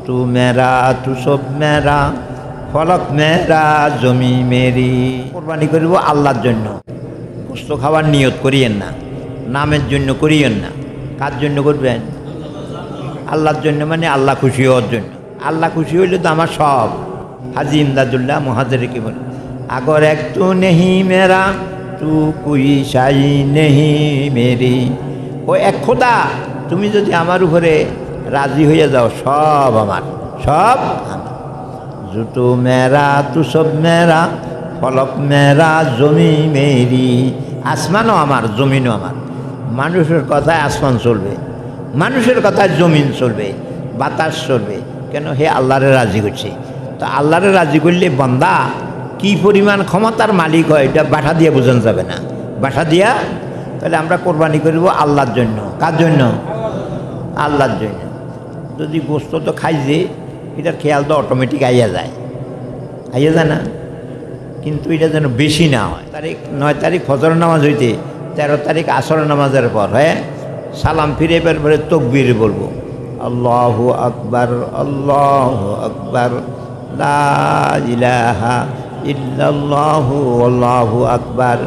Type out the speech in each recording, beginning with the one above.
তু মেরা তু সব মেরা, ফলক মেরা, জমি মেরি। কোরবানি করব আল্লাহর জন্য। গোশত খাওয়ার নিয়ত করিয়েন না, নামের জন্য করিয়েন না। কার জন্য করবেন? আল্লাহর জন্য, মানে আল্লাহ খুশি হওয়ার জন্য। আল্লাহ খুশি হইলে তো আমার সব। হাজি ইমদাদুল্লাহ মহাজেরে কি বলে, আগর এক তু নেহি মেরা, তু কুই সাই নেহি মেরি। ও এক খোদা, তুমি যদি আমার উপরে রাজি হয়ে যাও, সব আমার, সব আমার। জুতু মেরা তু সব মেরা, ফলক মেরা, জমি মেরি। আসমানও আমার, জমিনও আমার। মানুষের কথায় আসমান চলবে, মানুষের কথায় জমিন চলবে, বাতাস চলবে। কেন? হে আল্লাহরে রাজি করছে। তো আল্লাহরে রাজি করলে বান্দা কি পরিমাণ ক্ষমতার মালিক হয়, এটা বাসা দিয়ে বোঝানো যাবে না। বাসা দিয়া তাহলে আমরা কোরবানি করব আল্লাহর জন্য। কার জন্য? আল্লাহর জন্য। যদি গোশত তো খাই যে, এটার খেয়াল তো অটোমেটিক আইয়া যায় না, কিন্তু এটা যেন বেশি না হয়। 9 তারিখ ফজর নামাজ হইতে 13 তারিখ আসর নামাজের পর, হ্যাঁ, সালাম ফিরে এবার পরে তকবীর বলবো, আল্লাহু আকবার, আল্লাহু আকবার, লা ইলাহা ইল্লাল্লাহু, আল্লাহু আকবার,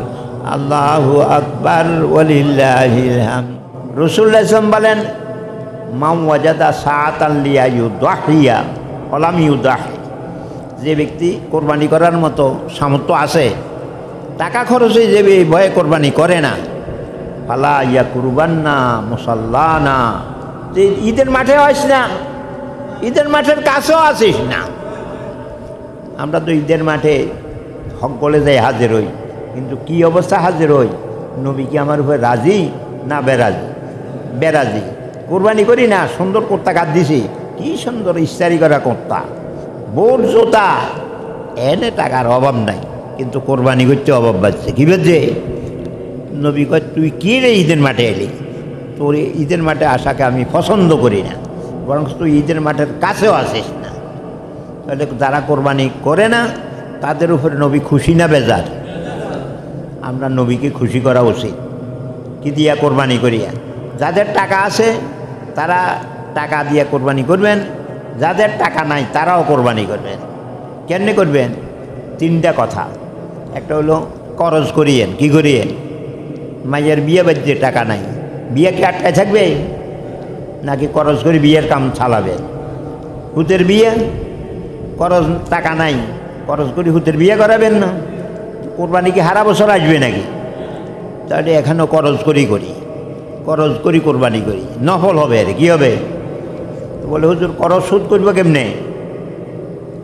আল্লাহু আকবার, ওয়ালিল্লাহিল হামদ। রাসূলুল্লাহ সাল্লাল্লাহু আলাইহি ওয়াসাল্লাম বলেন, মান ওয়াজাদা সাআতান লিয়ায়ুদাহিয়া ওয়ালাম ইউদাহি। যে ব্যক্তি কোরবানি করার মতো সামর্থ্য আছে, টাকা খরচ হয়ে যাবে, ভয়ে কোরবানি করে না, ফালা ইয়াকুরবান্না মুসাল্লানা। যে ঈদের মাঠে আসিস না, ঈদের মাঠের কাছেও আসিস না। আমরা তো ঈদের মাঠে হক বলে যাই, হাজির হই, কিন্তু কি অবস্থা হাজির হই? নবী কি আমার উপরে রাজি না বেরাজি? বেরাজি। কোরবানি করি না, সুন্দর কুর্তা কাট দিছি, কি সুন্দর ইস্তারি করা কুর্তা, বোট জোতা, এনে টাকার অভাব নাই, কিন্তু কোরবানি করতে অভাব বাড়ছে। কী বলছে? নবী কয়, তুই কী রে ঈদের মাঠে এলি? তোর ঈদের মাঠে আসাকে আমি পছন্দ করি না, বরং তুই ঈদের মাঠের কাছেও আসিস না। তাহলে যারা কোরবানি করে না, তাদের উপরে নবী খুশি না বেজার? আমরা নবীকে খুশি করা উচিত। কি দিয়া? কোরবানি করিয়া। যাদের টাকা আছে তারা টাকা দিয়ে কোরবানি করবেন, যাদের টাকা নাই তারাও কোরবানি করবেন। কেমনে করবেন? 3টা কথা। একটা হলো খরচ করিয়েন। কি করিয়েন? মাইয়ের বিয়ে বাজছে, টাকা নাই, বিয়ে কি আটকায় থাকবে? নাকি খরচ করে বিয়ের কাম চালাবে? হুতের বিয়ে, খরচ, টাকা নাই, খরচ করে হুতের বিয়ে করাবেন না? কোরবানি কি হারা বছর আসবে নাকি? তাহলে এখানেও খরচ করি কোরবানি করি, নফল হবে। আর কি হবে? বলে, হুজুর খরচ শোধ করবো কেমনে?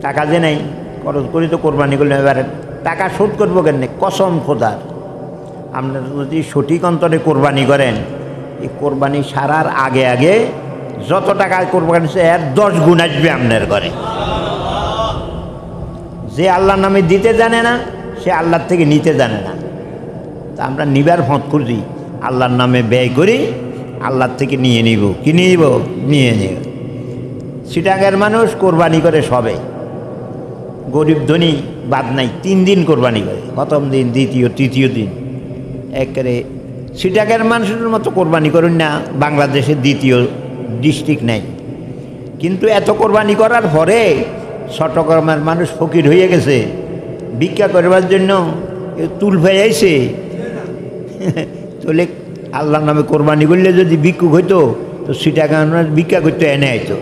টাকা যে নেই, খরচ করি তো কোরবানি করলে এবারে টাকা শোধ করবো কেমনে? কসম খোদার, আপনারা যদি সঠিক অন্তরে কোরবানি করেন, এই কোরবানি সারার আগে আগে যত টাকা কোরবানি এর 10 গুণ আসবে আপনার ঘরে। যে আল্লাহর নামে দিতে জানে না, সে আল্লাহর থেকে নিতে জানে না। তা আমরা নিবার ফত করি, আল্লাহর নামে ব্যয় করি, আল্লাহর থেকে নিয়ে নিব। কি নিব? নিয়ে নিব। চিটাগাংয়ের মানুষ কোরবানি করে সবে, গরিব ধনী বাদ নাই, 3 দিন কোরবানি করে। প্রথম দিন, দ্বিতীয়, তৃতীয় দিন। একেবারে চিটাগাংয়ের মানুষের মতো কোরবানি করুন না, বাংলাদেশের দ্বিতীয় ডিস্ট্রিক্ট নাই। কিন্তু এত কোরবানি করার পরে চট্টগ্রামের মানুষ ফকির হয়ে গেছে, ভিক্ষা করবার জন্য তুল ফেয়াইছে। তাহলে আল্লাহর নামে কোরবানি করলে যদি ভিক্ষুক হইতো, তো চিটাগাংয়ের ভিক্ষা করতে এনে আইতো।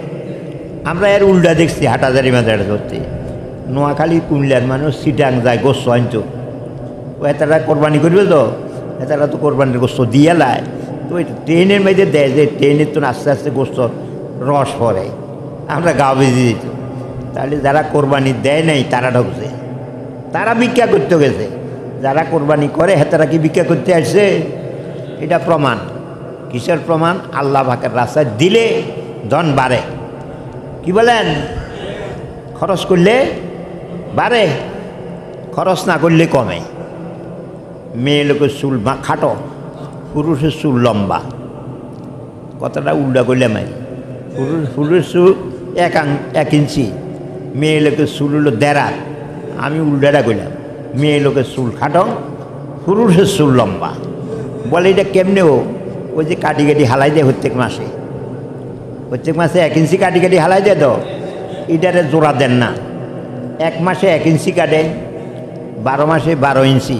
আমরা এর উল্টা দেখছি হাটাজারি মাজার ধরতে। নোয়াখালী কুমিল্লার মানুষ চিটাং যায়, গোস্ত আনতো। ও এতারা কোরবানি করবে তো, এতারা তো কোরবানির গোস্ত দিয়ে লায়। তো ওই ট্রেনের মধ্যে দেয় যে ট্রেনের তো আস্তে আস্তে গোস্ত রস পড়ে, আমরা গা বেজে দিত। তাহলে যারা কোরবানি দেয় নাই তারা ঢুকছে, তারা ভিক্ষা করতে গেছে। যারা কোরবানি করে তারা কি ভিক্ষা করতে আসছে? এটা প্রমাণ। কিসের প্রমাণ? আল্লাহ পাকের রাস্তায় দিলে ধন বাড়ে। কি বলেন? খরচ করলে বাড়ে, খরচ না করলে কমে। মেয়ে লোকের চুল খাটো, পুরুষের চুল লম্বা। কথাটা উল্টা করলে মাই, পুরুষের চুল 1 ইঞ্চি, মেয়ে লোকের চুল হলো 1.5। আমি উল্টাটা করলাম, মেয়ে লোকের চুল খাটো, পুরুষের চুল লম্বা। বলে এটা কেমনে? ওই যে কাটি কাটি হালাই দেয় প্রত্যেক মাসে। প্রত্যেক মাসে 1 ইঞ্চি কাটি কাটি হালাই দেয় তো এটারে জোড়া দেন না। 1 মাসে 1 ইঞ্চি কাটে, 12 মাসে 12 ইঞ্চি,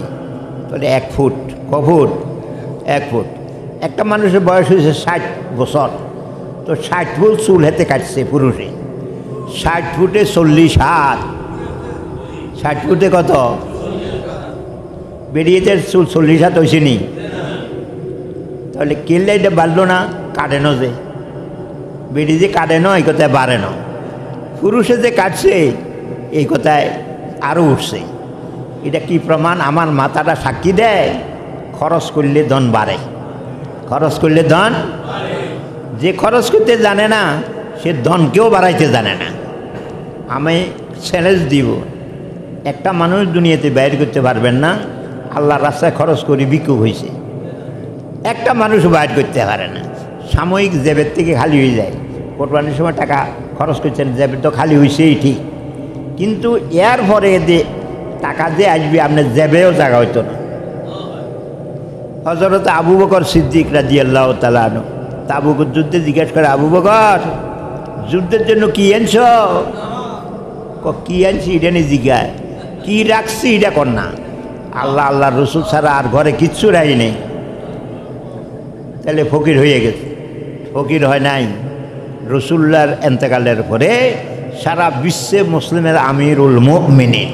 তাহলে 1 ফুট। ক ফুট? 1 ফুট। একটা মানুষের বয়স হয়েছে 60 বছর, তো 60 ফুট চুল হাতে কাটছে পুরুষে। 60 ফুটে 40 হাত, 60 ফুটে কত? বেরিয়েছে চুল 40 হাত হয়েছে নি? তাহলে কেলে এটা বাড়লো না? কাটে না যে বেরিয়ে যে কাটে না, এই কথায় বাড়ে না। পুরুষে যে কাটছে এই কথায় আরও উঠছে। এটা কি প্রমাণ? আমার মাথাটা সাক্ষী দেয় খরচ করলে ধন বাড়ে। খরচ করলে ধন, যে খরচ করতে জানে না সে ধনকেও বাড়াইতে জানে না। আমি চ্যালেঞ্জ দিব, একটা মানুষ দুনিয়াতে বাইর করতে পারবেন না আল্লাহর রাস্তায় খরচ করে ভিক্ষুক হয়েছে। একটা মানুষ বাইর করতে পারে না। সাময়িক জেবের থেকে খালি হয়ে যায়। কোরবানির সময় টাকা খরচ করছেন, জেবের তো খালি হয়েছেই ঠিক, কিন্তু এর পরে যে টাকা দিয়ে আসবে আপনার জেবেও জায়গা হইতো না। হযরত আবু বকর সিদ্দিক রাদিয়াল্লাহু তাআলা আনহু তাবুকের যুদ্ধে জিজ্ঞেস করে, আবু বকর যুদ্ধের জন্য কি আনছ? কি আনছি এটা নিয়ে জিজ্ঞায়, কি রাখছি এটা কর না। আল্লাহ আল্লাহ রসুল ছাড়া আর ঘরে কিচ্ছু রাই নেই। তাহলে ফকির হয়ে গেছে? ফকির হয় নাই। রসুল্লাহর এন্তেকালের পরে সারা বিশ্বে মুসলিমের আমিরুল মুমিনিন।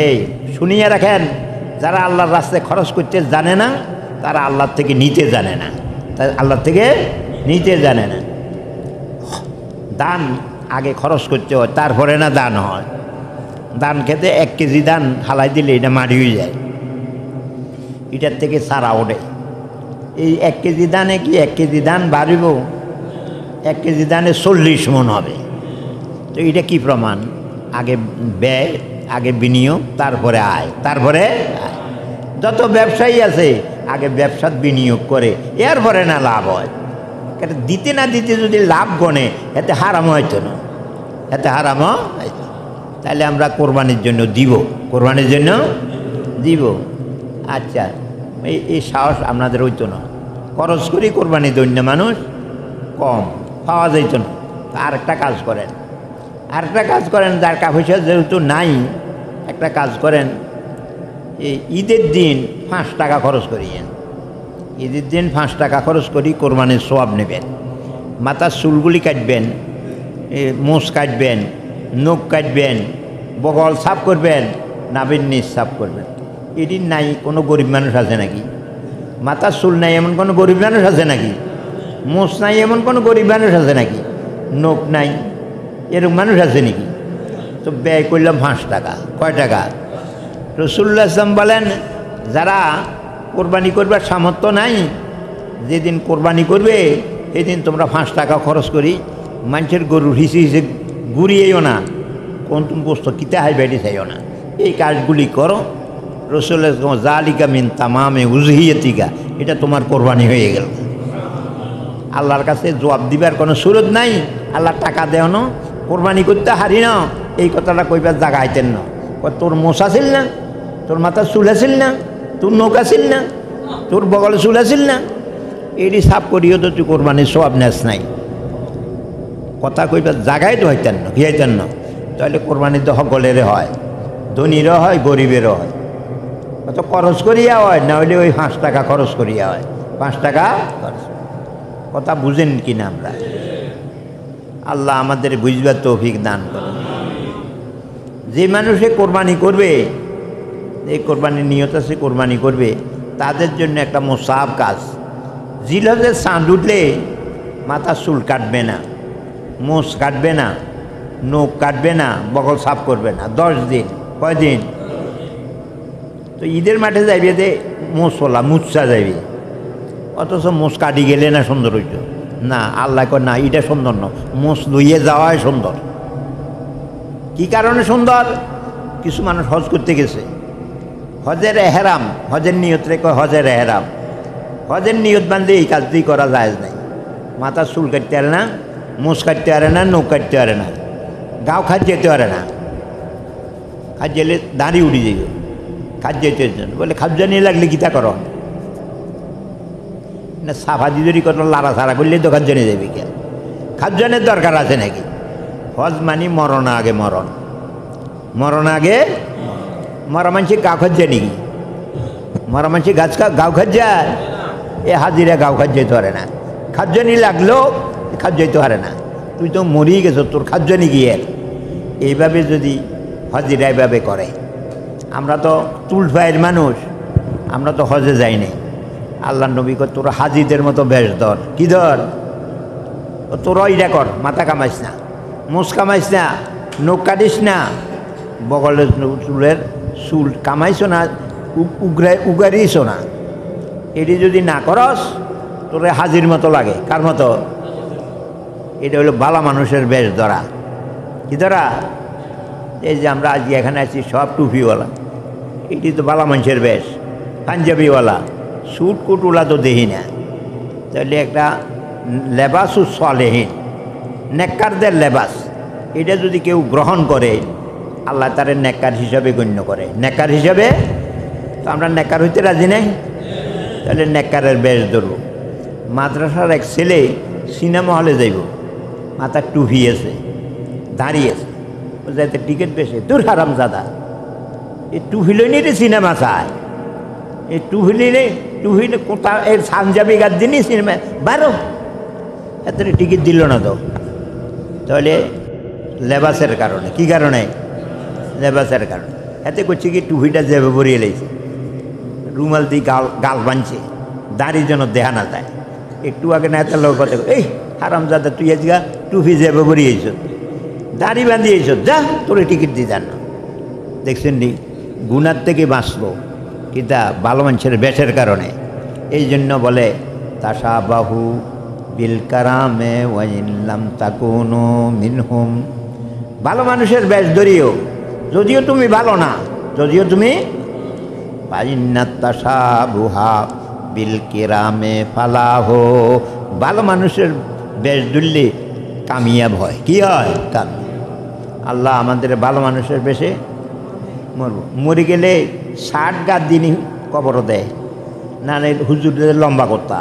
এই শুনিয়ে রাখেন, যারা আল্লাহর রাস্তায় খরচ করতে জানে না তারা আল্লাহর থেকে নিতে জানে না, তাই আল্লাহর থেকে নিতে জানে না। দান আগে খরচ করতে হয়, তারপরে না দান হয়। দান খেতে 1 কেজি দান হালাই দিলে এটা মারি হয়ে যায়, এটার থেকে সারা ওঠে। এই 1 কেজি দানে কি 1 কেজি দান বাড়িব? 1 কেজি দানে 40 মণ হবে। তো এটা কি প্রমাণ? আগে ব্যয়, আগে বিনিয়োগ, তারপরে আয়, তারপরে আয়। যত ব্যবসায়ী আছে আগে ব্যবসার বিনিয়োগ করে, এরপরে না লাভ হয়। কারণ দিতে না দিতে যদি লাভ গণে এতে হারাম হয়তো না, এতে হারাম হয়তো। তাহলে আমরা কোরবানির জন্য দিব, কোরবানির জন্য দিব। আচ্ছা, এই সাহস আপনাদের হইতো না। খরচ করি কোরবানি দৈন্য মানুষ কম পাওয়া যাইত না। আরেকটা কাজ করেন, আরেকটা কাজ করেন, যার টাকা পয়সা যেহেতু নাই, একটা কাজ করেন, এই ঈদের দিন 5 টাকা খরচ করিয়েন। ঈদের দিন 5 টাকা খরচ করি কোরবানির সওয়াব নেবেন। মাথার চুলগুলি কাটবেন, মোষ কাটবেন, নখ কাটবেন, বগল সাফ করবেন, নাভির নিচ সাফ করবেন। এদিন নাই কোনো গরিব মানুষ আছে নাকি? মাথার চুল নাই এমন কোনো গরিব মানুষ আছে নাকি? মোষ নাই এমন কোনো গরিব মানুষ আছে নাকি? নখ নাই এরকম মানুষ আছে নাকি? তো ব্যয় করলাম 5 টাকা। কয় টাকা? রাসূলুল্লাহ সাল্লাল্লাহু আলাইহি ওয়াসাল্লাম বলেন, যারা কোরবানি করবার সামর্থ্য নাই, যেদিন কোরবানি করবে সেদিন তোমরা 5 টাকা খরচ করি মানুষের গরুর হিসে হিসে ঘুরিয়েও না, কোন তুমি বস্তু কিতে হাই বাইরে চাইও না, এই কাজগুলি করো। রাসূলুল্লাহ জালিকা মিন তামামে উজহিয়াতিকা, এটা তোমার কোরবানি হয়ে গেল। আল্লাহর কাছে জবাব দিবার কোনো সুরত নাই। আল্লাহ টাকা দেও না, কোরবানি করতে হারি না, এই কথাটা কইবার জায়গা আইতেন না। তোর মোষ আছিল না, তোর মাথার চুল আছিল না, তোর নখ আছিল না, তোর বগলে চুল আছিল না, এটি সাফ করিও তো তুই কোরবানির সওয়াব নেস নাই। কথা কইবার জায়গায় তো হইতেন না, কি হইতেন না। তাহলে কোরবানি তো সকলের হয়, ধনীরও হয়, গরিবেরও হয়। কত খরচ করিয়া হয়, না হইলে ওই 5 টাকা খরচ করিয়া হয়। 5 টাকা খরচ। কথা বুঝেন কিনা আমরা? আল্লাহ আমাদের বুঝবার তৌফিক দান করুন। যে মানুষে কোরবানি করবে, এই কোরবানির নিয়ত আছে কোরবানি করবে, তাদের জন্য একটা মোসাব কাজ। জিলহজের চাঁদ উঠলে মাথার চুল কাটবে না, মোষ কাটবে না, নখ কাটবে না, বগল সাফ করবে না 10 দিন। কয়দিন? তো ঈদের মাঠে যাইবে যে মোষওয়ালা মুচ্ছা যাইবে, অথচ মোষ কাটি গেলে না সুন্দর হইত না। আল্লাহ কয় না, এটা সুন্দর না, মোষ লইয়ে যাওয়াই সুন্দর। কি কারণে সুন্দর? কিছু মানুষ হজ করতে গেছে, হজের এহরাম, হজের নিয়ত রেখে হজের এহরাম, হজের নিয়ত বান্ধে এই কাজটি করা যায় নাই। মাথার চুল কাটতে পারে না, মোষ কাটতে পারে না, নখ কাটতে পারে না, গাও খাদ যেতে পারে না। খাদ গেলে দাঁড়িয়ে উঠে যাইব, খাদ যেতে বলে খাবজা নিয়ে লাগলে গীতা করো না সাফা দিদি কত লাড়া ছাড়া করলে তো খাদ্যনে যাবে কে? খাদ্যনের দরকার আছে নাকি? হজ মানে মরণ আগে মরণ, মরণ আগে মরা মানসি গাও খাদ্য নাকি? মরা মানসি গাও খাদ যায়? এ হাজিরা গাও খাদ যেতে পারে না, খাদ্যনি লাগলেও খাদ যেতে পারে না। তুই তো মরি গেছো, তোর খাদ্যনি গিয়ে। এইভাবে যদি হাজিরা এইভাবে করে, আমরা তো তুলফাইয়ের মানুষ, আমরা তো হজে যাইনি। আল্লাহ নবী কর তোর হাজিদের মতো বেশ ধর, কি ধর? তোরা ইটা কর, মাথা কামাইস না, মোষ কামাইস না, নখ কাটিস না, বগলের চুলের চুল কামাইছ না, উগারিস না। এটি যদি না করস তোরে হাজির মতো লাগে। কার মতো? এটা হলো বালা মানুষের বেশ ধরা। কি ধরা? এই যে আমরা আজকে এখানে আছি সব টুপিওয়ালা, এটি তো বালা মানুষের বেশ। পাঞ্জাবিওয়ালা, স্যুট কুটওয়ালা তো দেখি না। তাহলে একটা লেবাসু সলেহীন, নেককারদের লেবাস, এটা যদি কেউ গ্রহণ করে আল্লাহ তার নেককার হিসাবে গণ্য করে। নেককার হিসাবে তো আমরা নেককার হইতে রাজি নাই। তাহলে নেককারের বেশ ধরব। মাদ্রাসার এক ছেলে সিনেমা হলে যাইব, মাথার টুপি আছে, দাঁড়িয়ে আছে, যাইতে টিকিট পেয়েছে, তোর হারাম দাদা এই টুপি লইনি রে সিনেমা চায়। এই টুহিলে কোথা এর সানজাবি গাছ দিনই সিনেমা বারো, এত টিকিট দিল না তো। তাহলে লেবাসের কারণে। কি কারণে? লেবাসের কারণে। এতে করছে কি টুহিটা যেভাবে ভরিয়ে লেগেছে, রুমাল দিয়ে গাল বাঁধছে, দাড়ি যেন দেখা না যায়। একটু আগে না এত লোক কথা, এই হারাম দাদা তুই আজকে টুপি যেভাবে ভরিয়েছ, দাড়ি বাঁধিয়েছ, যা তোরে টিকিট দিয়ে দেন না। দেখছেন নি গুনার থেকে বাঁচলো কিতা? ভালো মানুষের বেশের কারণে। এই জন্য বলে তাশাবাহু বিল কারামে ওয়াইল্লাম তাকুনু মিনহুম। ভালো মানুষের বেশ ধরিও, যদিও তুমি ভালো না, যদিও তুমি ফাইন্নাত তাশাবুহা বিল কিরামে ফালাহু। ভালো মানুষের বেশ ধরলে কামিয়াব হয়। কি হয়? কামিয়াব। আল্লাহ আমাদের ভালো মানুষের বেশে মরব। মরে গেলে 60 গাছ দিনই কবর দেয় না, হুজুরদের লম্বা করতা।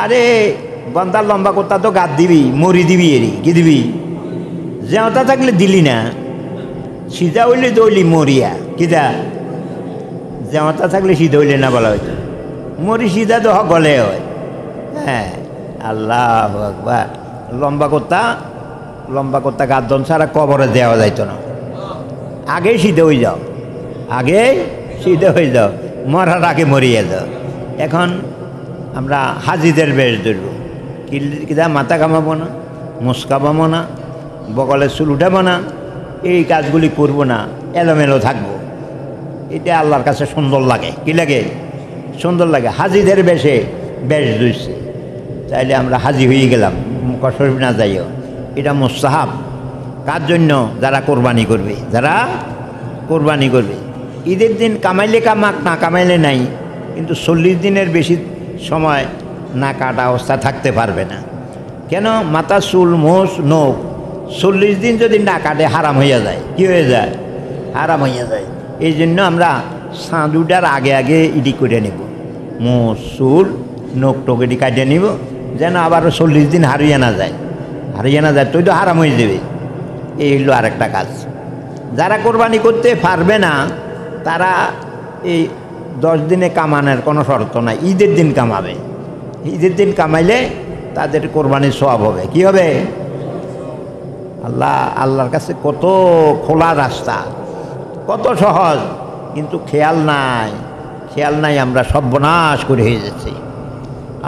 আরে গন্ধার লম্বা করতা তো গাছ দিবি, মরি দিবি। এরি কি দিবি? যেওটা থাকলে দিলি না, সিধা হইলে দৌলি মরিয়া। কিদা? যেওটা থাকলে সিধা হইলে না বলা হয়তো, মরি সিধা তো গলে হয়। হ্যাঁ, আল্লাহ আকবার। লম্বা করতা গাছ দন ছাড়া কবরে দেওয়া যাইতো না। আগেই সিধে হয়ে যাও, আগে সিধে হয়ে যাও, মরার আগে মরিয়ে যাও। এখন আমরা হাজিদের বেশ ধরব। কিদা? মাথা কামাবো না, মোষ কামাবো না, বগলের চুল উঠাবো না, এই কাজগুলি করবো না, এলোমেলো থাকবো। এটা আল্লাহর কাছে সুন্দর লাগে। কি লাগে? সুন্দর লাগে। হাজিদের বেশে বেশ ধরছে, তাইলে আমরা হাজি হয়ে গেলাম, কসর না যাইও। এটা মুস্তাহাব। কার জন্য? যারা কোরবানি করবে, যারা কোরবানি করবে। ঈদের দিন কামাইলে কামাক, না কামাইলে নাই, কিন্তু 40 দিনের বেশি সময় না কাটা অবস্থা থাকতে পারবে না। কেন? মাথা চুল মোষ নখ 40 দিন যদি না কাটে হারাম হইয়া যায়। কি হয়ে যায়? হারাম হইয়া যায়। এই জন্য আমরা সাঁদুটার আগে আগে ইডি করে নেব, মোষ চুল নখ টোক এটি কাটিয়ে নিব, যেন আবার 40 দিন হারিয়ে না যায়। হারিয়ে না যায় তুই তো হারাম হয়ে যাবে। এই হলো আরেকটা কাজ। যারা কোরবানি করতে পারবে না তারা এই 10 দিনে কামানোর কোনো শর্ত নাই, ঈদের দিন কামাবে। ঈদের দিন কামাইলে তাদের কোরবানির সওয়াব হবে। কি হবে? আল্লাহর কাছে কত খোলা রাস্তা, কত সহজ, কিন্তু খেয়াল নাই। আমরা সর্বনাশ করে হয়ে যাচ্ছি।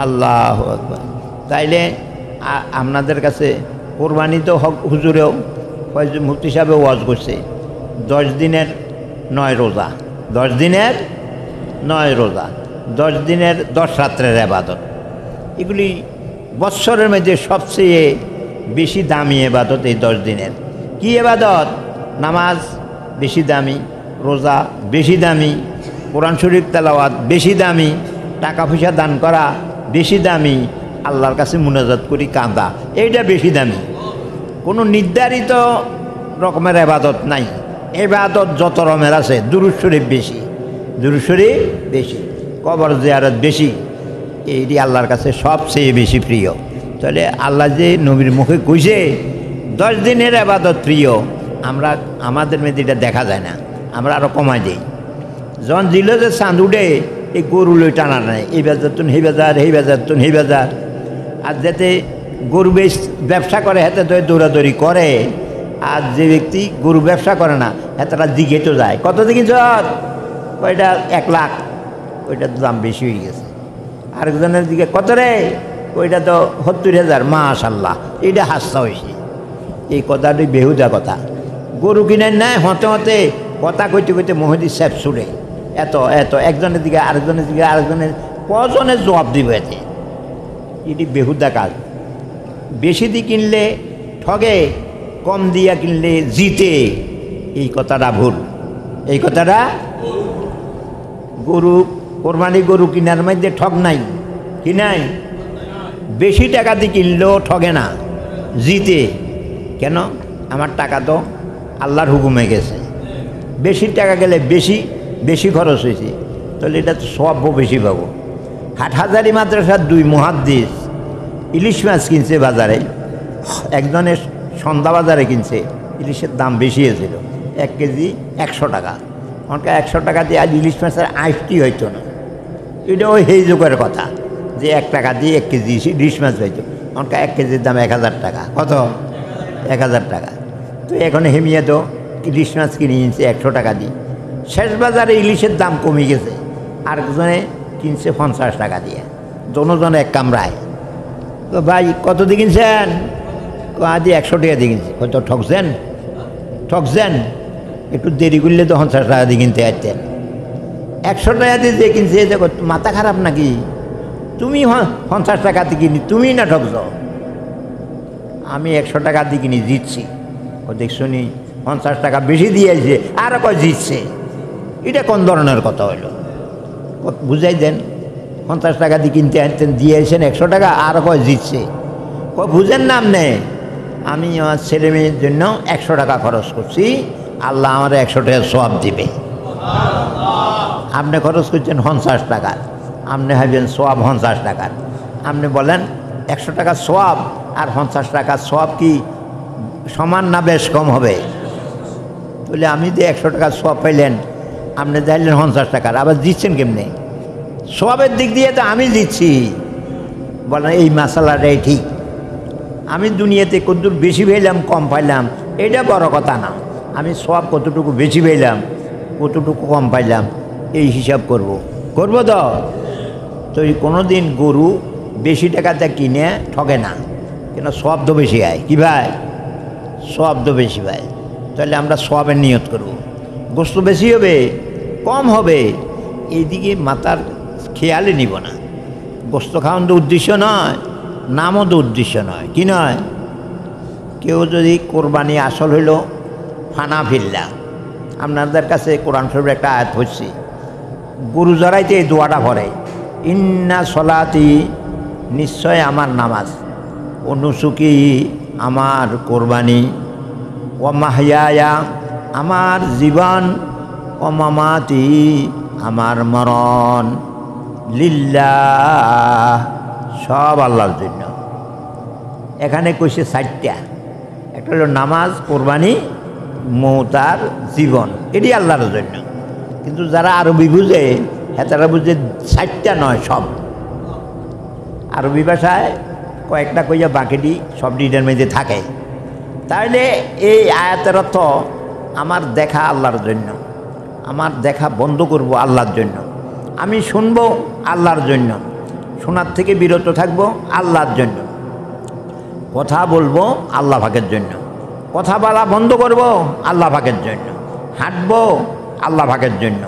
আল্লাহু আকবার। তাইলে আপনাদের কাছে কোরবানি তো হুজুরেও মুফতি সাহেবে ওয়াজ করছে 10 দিনের 9 রোজা, 10 দিনের 9 রোজা, 10 দিনের 10 রাত্রের ইবাদত। এগুলি বৎসরের মধ্যে সবচেয়ে বেশি দামি ইবাদত এই 10 দিনের। কি ইবাদত? নামাজ বেশি দামি, রোজা বেশি দামি, কোরআন শরীফ তেলাওয়াত বেশি দামি, টাকা পয়সা দান করা বেশি দামি, আল্লাহর কাছে মুনাজাত করি কাঁদা, এইটা বেশি দামি। কোনো নির্ধারিত রকমের ইবাদত নাই। ইবাদত যত রকমের আছে, দুরূদ শরীফ বেশি, দুরূদ শরীফ বেশি, কবর জিয়ারত বেশি, এইটি আল্লাহর কাছে সবচেয়ে বেশি প্রিয়। তাহলে আল্লাহ যে নবীর মুখে কইছে 10 দিনের আবাদত প্রিয়, আমরা আমাদের মধ্যে এটা দেখা যায় না, আমরা আরও কমাই দিই। যখন দিল যে চাঁদ উঠে এই গরু লই টানা নেয়, এই বাজার তুন সেই বাজার, সেই বাজার তুন সেই বাজার। আর যাতে গরু ব্যবসা করে হাতে তো দৌড়াদৌড়ি করে, আর যে ব্যক্তি গরু ব্যবসা করে না হাতেরা দিকে তো যায়, কত দিকে চল ওইটা 1 লাখ, ওইটার দাম বেশি হয়ে গেছে। আরেকজনের দিকে কত রে, ওইটা তো 70,000, মাশাল্লাহ, এইটা হাসা হয়েছে। এই কথাটি বেহুদা কথা। গরু কিনে নেয় হতে হতে কথা কইতে কইতে মহিদি স্যাপ ছুড়ে এত এত, একজনের দিকে আরেকজনের দিকে আরেকজনের, কজনের জবাব দিব এতে? এটি বেহুদা কাজ। বেশি দিয়ে কিনলে ঠগে, কম দিয়া কিনলে জিতে, এই কথাটা ভুল। এই কথাটা গরু কোরবানি গরু কিনার মধ্যে ঠগ নাই, কি নাই? বেশি টাকা দিয়ে কিনলেও ঠগে না, জিতে। কেন? আমার টাকা তো আল্লাহর হুকুমে গেছে। বেশি টাকা গেলে বেশি বেশি খরচ হয়েছে, তাহলে এটা তো সব বেশি পাবো। হাটহাজারি মাদ্রাসার 2 মুহাদ্দিস ইলিশ মাছ কিনছে বাজারে, একজনের সন্ধ্যা বাজারে কিনছে, ইলিশের দাম বেশি হয়েছিল, 1 কেজি 100 টাকা। অনকা 100 টাকা দিয়ে আজ ইলিশ মাছের আইসটি হইতো না। এটা ওই সেই যুগের কথা যে 1 টাকা দিয়ে 1 কেজি ইলিশ মাছ হইতো। অনকা 1 কেজির দাম 1000 টাকা। কত? 1000 টাকা। তো এখন হেমিয়ে তো ইলিশ মাছ কিনে নিয়েছে 100 টাকা দিয়ে। শেষ বাজারে ইলিশের দাম কমে গেছে, আরেকজনে কিনছে 50 টাকা দিয়ে, দুজনে এক কামরায়। তো ভাই কত দিয়ে কিনছেন? আদি 100 টাকা দিয়ে কিনছে। হয়তো ঠকছেন, ঠকছেন, একটু দেরি করলে তো 50 টাকা দিয়ে কিনতে আসতেন। 100 টাকা দিয়ে যে কিনছে, যে মাথা খারাপ নাকি? তুমি 50 টাকা দিয়ে কিনি, তুমি না ঠকছ? আমি 100 টাকা দিয়ে কিনি, জিতছি। ও দেখছনি 50 টাকা বেশি দিয়েছে, আর কয় জিতছে। এটা কোন ধরনের কথা হইল? বুঝাই দেন। 50 টাকা দিয়ে কিনতে আনতেন, দিয়েছেন 100 টাকা, আর কয় জিতছে। বুঝেন না আপনি? আমি আমার ছেলে মেয়ের জন্য 100 টাকা খরচ করছি, আল্লাহ আমার 100 টাকা সওয়াব দিবে। আপনি খরচ করছেন 50 টাকা, আপনি ভাবছেন সওয়াব 50 টাকার। আপনি বলেন 100 টাকা সওয়াব আর 50 টাকা সওয়াব কি সমান না বেশ কম হবে? বলে আমি যে 100 টাকা সওয়াব পাইলেন, আপনি চাইলেন 50 টাকার, আবার দিচ্ছেন কেমনে? সওয়াবের দিক দিয়ে তো আমি দিচ্ছি। বলেন এই মশালাটাই ঠিক। আমি দুনিয়াতে কতদূর বেশি পাইলাম কম পাইলাম এটা বড় কথা না, আমি সওয়াব কতটুকু বেশি পাইলাম কতটুকু কম পাইলাম এই হিসাব করব তো। তো কোনো দিন গরু বেশি টাকাতে কিনে ঠকে না, কেন? সওয়াব তো বেশি হয়। কি ভাই? সওয়াব তো বেশি ভাই। তাহলে আমরা সওয়াবের নিয়ত করব। গোস্ত বেশি হবে কম হবে এইদিকে মাথার খেয়ালে নিব না। গোস্ত খাওয়ান তো উদ্দেশ্য নয়, নামও তো উদ্দেশ্য নয়। কি নয়? কেউ যদি কোরবানি আসল হইল ফানা ফিল্লা, আপনাদের কাছে কোরআন শরীফের একটা আয়াত হচ্ছে, গরু জড়াইতে এই দোয়াটা ভরে, ইন্না সলাতি, নিশ্চয় আমার নামাজ, ও নুসুকি, আমার কোরবানি, ও মাহইয়া, আমার জীবন, ও মামাতি, আমার মরণ, লিল্লাহ, সব আল্লাহর জন্য। এখানে কইছে 4টা, একটা হলো নামাজ, কোরবানি, মৌত আর জীবন, এটি আল্লাহর জন্য। কিন্তু যারা আরবি বুঝে তারা বুঝে 4টা নয়, সব। আরবি ভাষায় কয়েকটা কইয়া বাকিটি সব ডিটের মধ্যে থাকে। তাহলে এই আয়াতের অর্থ আমার দেখা আল্লাহর জন্য, আমার দেখা বন্ধ করব আল্লাহর জন্য, আমি শুনব আল্লাহর জন্য, শোনার থেকে বিরত থাকব আল্লাহর জন্য, কথা বলবো আল্লাহ পাকের জন্য, কথা বলা বন্ধ করব আল্লাহ পাকের জন্য, হাঁটবো আল্লাহ পাকের জন্য,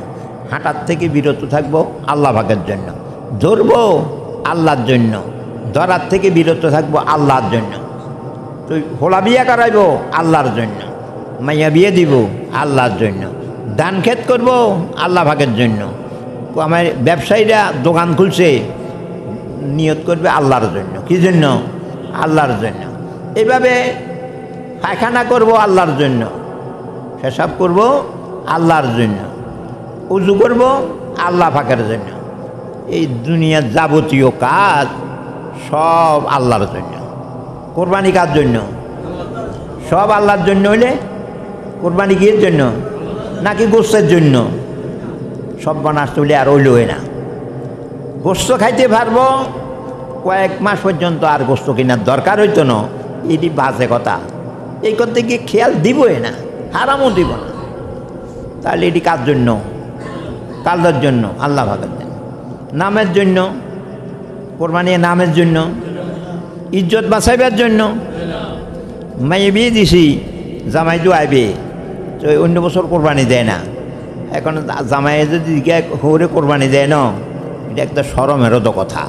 হাঁটার থেকে বিরত থাকবো আল্লাহ পাকের জন্য, ধরবো আল্লাহর জন্য, ধরার থেকে বিরত থাকবো আল্লাহর জন্য, তো হোলা বিয়া করাইব আল্লাহর জন্য, মাইয়া বিয়ে দিব আল্লাহর জন্য, ধান ক্ষেত করবো আল্লাহ পাকের জন্য, আমার ব্যবসায়ীরা দোকান খুলছে নিয়ত করবে আল্লাহর জন্য। কি জন্য? আল্লাহর জন্য। এইভাবে পায়খানা করব আল্লাহর জন্য, পেশাব করব আল্লাহর জন্য, উজু করব আল্লাহ পাকের জন্য। এই দুনিয়ার যাবতীয় কাজ সব আল্লাহর জন্য। কোরবানি কার জন্য? সব আল্লাহর জন্য হইলে কোরবানি কিয়ের জন্য? নাকি গোস্তের জন্য? সব বানাস হইলে আর হইল না। গোস্ত খাইতে পারবো, কয়েক মাস পর্যন্ত আর গোস্ত কেনার দরকার হইতো না, এটি বাজে কথা। এই করতে গিয়ে খেয়াল দিবই না, হারামও দিব না। তাহলে এটি কার জন্য? কালদার জন্য, আল্লাহ ভাগের জন্য। নামের জন্য কোরবানি, নামের জন্য, ইজ্জত বাঁচাইবার জন্য। মাইয়ে বিয়ে দিছি, জামাই তো আইবে, তো অন্য বছর কোরবানি দেয় না। এখন জামাই যদি হরে কোরবানি দেয় না, এটা একটা শরমেরও তো কথা।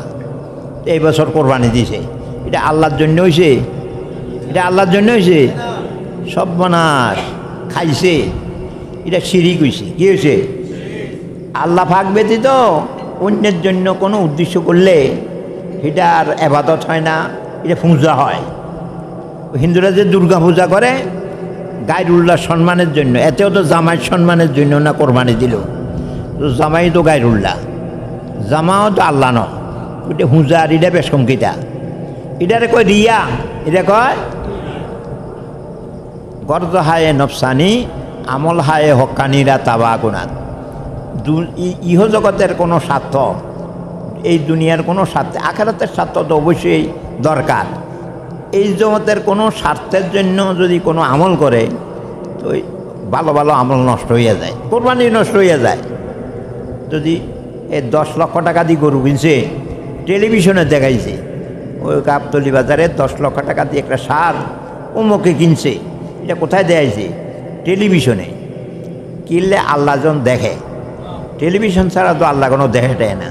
এই বছর কোরবানি দিছে, এটা আল্লাহর জন্য হয়েছে? এটা আল্লাহর জন্য হয়েছে? সব বনাস খাইছে, এটা শিরিক হয়েছে। কি হয়েছে? আল্লাহ পাক ব্যতীত অন্যের জন্য কোনো উদ্দেশ্য করলে এটা আর এবাদত হয় না, এটা পূজা হয়। হিন্দুরা যে দুর্গা পূজা করে গায়রুল্লাহ সম্মানের জন্য, এতেও তো জামাইয়ের সম্মানের জন্য না কোরবানি দিল। তো জামাই তো গায়রুল্লাহ, জামাও তো আল্লাহ ন, ওইটা হুঁজা। আর এটা বেশ কমকিটা, এটারে কয় রিয়া। এটা কয় গর্দ হায়ে নফসানি, আমল হায়ে হক্কানিরা তাবা গুনাত। ইহ জগতের কোনো স্বার্থ, এই দুনিয়ার কোনো স্বার্থ, আখিরাতের স্বার্থ তো অবশ্যই দরকার। এই জগতের কোনো স্বার্থের জন্য যদি কোনো আমল করে, তো ভালো ভালো আমল নষ্ট হইয়া যায়, কোরবানি নষ্ট হইয়া যায়। যদি এই 10 লক্ষ টাকা দিয়ে গরু কিনছে, টেলিভিশনে দেখাইছে, ওই গাবতলি বাজারে 10 লক্ষ টাকা দিয়ে একটা সার অমুকে কিনছে, এটা কোথায় দেখাইছে? টেলিভিশনে। কিনলে আল্লাহ জন দেখে, টেলিভিশন ছাড়া তো আল্লাহ কোনো দেখে দেয় না।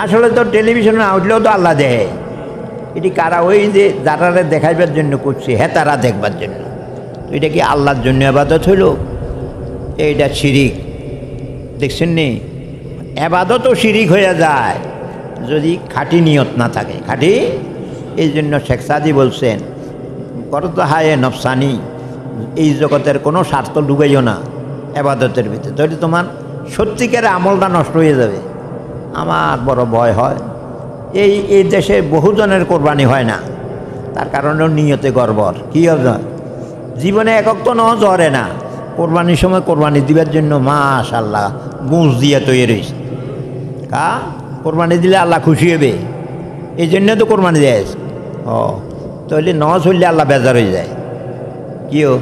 আসলে তো টেলিভিশনে না উঠলেও তো আল্লাহ দেখে। এটি কারা? ওই যে যারা দেখাইবার জন্য করছে, হ্যাঁ তারা দেখবার জন্য। তো এটা কি আল্লাহর জন্য আবাদত হইল? এইটা শিরিক। দেখছেন নি, আবাদতও শিরিক হয়ে যায় যদি খাঁটি নিয়ত না থাকে। খাঁটি, এই জন্য শেখ সাদি বলছেন করতো হায়ে নফসানি, এই জগতের কোনো স্বার্থ ডুবাইও না আবাদতের ভিতরে, তাহলে তোমার সত্যিকার আমলটা নষ্ট হয়ে যাবে। আমার বড় ভয় হয়, এই দেশে বহুজনের কোরবানি হয় না, তার কারণেও নিয়তে গড়বড়। কী হবে? জীবনে একক তো জ্বরে না, কোরবানির সময় কোরবানি দিবার জন্য মাশাআল্লাহ গুঁজ দিয়ে তৈরি রয়েছে। কোরবানি দিলে আল্লাহ খুশি হবে, এই জন্য তো কোরবানি দেয়। তাহলে নজ হইলে আল্লাহ বেজার হয়ে যায়। কিও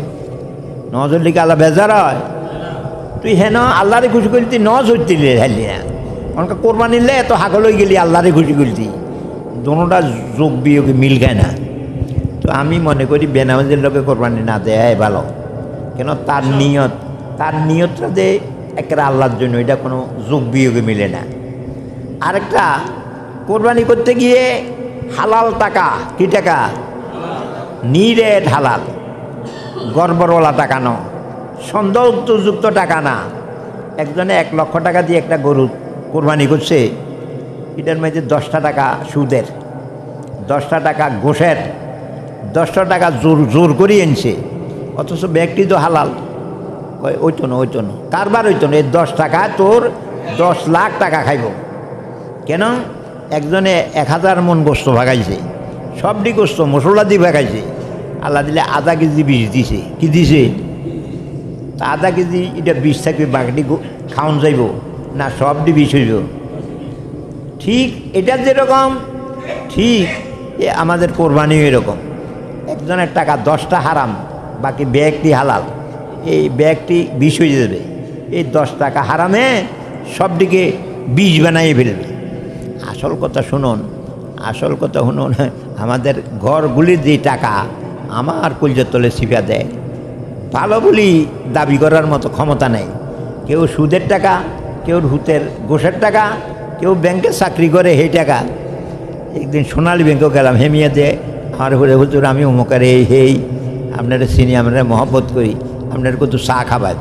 নজ হইলে কি আল্লাহ বেজার হয়? তুই হেন আল্লাহরে খুশি করলি, তুই নজ হইতিলি হাইলি না। অনেক কোরবানি নিলে এত হাগল হয়ে গেলি, আল্লাহরে খুশি করলি। দোনোটা যোগ বিয়োগে মিল খায় না। তো আমি মনে করি বেনামাজের লোকে কোরবানি না দেয় ভালো। কেন? তার নিয়তটা যে একটা আল্লাহর জন্য, এটা কোনো যোগ বিয়োগে মিলে না। আরেকটা, কোরবানি করতে গিয়ে হালাল টাকা, কি টাকা? নিরেট হালাল, গড়বড়ওয়ালা টাকা ন, সন্দেহযুক্ত টাকা না। একজনে 1 লক্ষ টাকা দিয়ে একটা গরু কোরবানি করছে, এটার মধ্যে 10টা টাকা সুদের, 10টা টাকা ঘোষের, 10টা টাকা জোর করিয়ে এনেছে, অথচ ব্যক্তি তো হালাল। ওইতো না, কারবার হইতো না। এই 10 টাকা তোর 10 লাখ টাকা খাইব। কেন? একজনে 1000 মন গোস্ত ভাগাইছে, সবটি গোস্ত মশলা দিয়ে ভাগাইছে, আল্লাহ দিলে আধা কেজি বিষ দিছে। কি দিছে? তা আধা কেজি এটা বিষ থাকবে, বাকিটি খাওয়ান যাইব না, সবটি বিষ হইব। ঠিক এটা যেরকম, ঠিক আমাদের কোরবানিও এরকম। একজনের টাকা 10টা হারাম, বাকি ব্যাগটি হালাল, এই ব্যাগটি বিষ হয়ে যাবে। এই 10 টাকা হারামে সবটিকে বিষ বানাইয়ে ফেলবে। আসল কথা শুনুন, আমাদের ঘরগুলির যে টাকা আমার কলজার তলে ছিপা দেয়, ভালো বলি দাবি করার মতো ক্ষমতা নেই। কেউ সুদের টাকা, কেউ হুতের গোসের টাকা, কেউ ব্যাংকে চাকরি করে সেই টাকা। একদিন সোনালী ব্যাংকেও গেলাম, হেমিয়া দিয়ে আমার ঘুরে হুজুর আমি অমুকের এই আপনারা চিনি, আমরা মহব্বত করি, আপনার কত চা খাবার।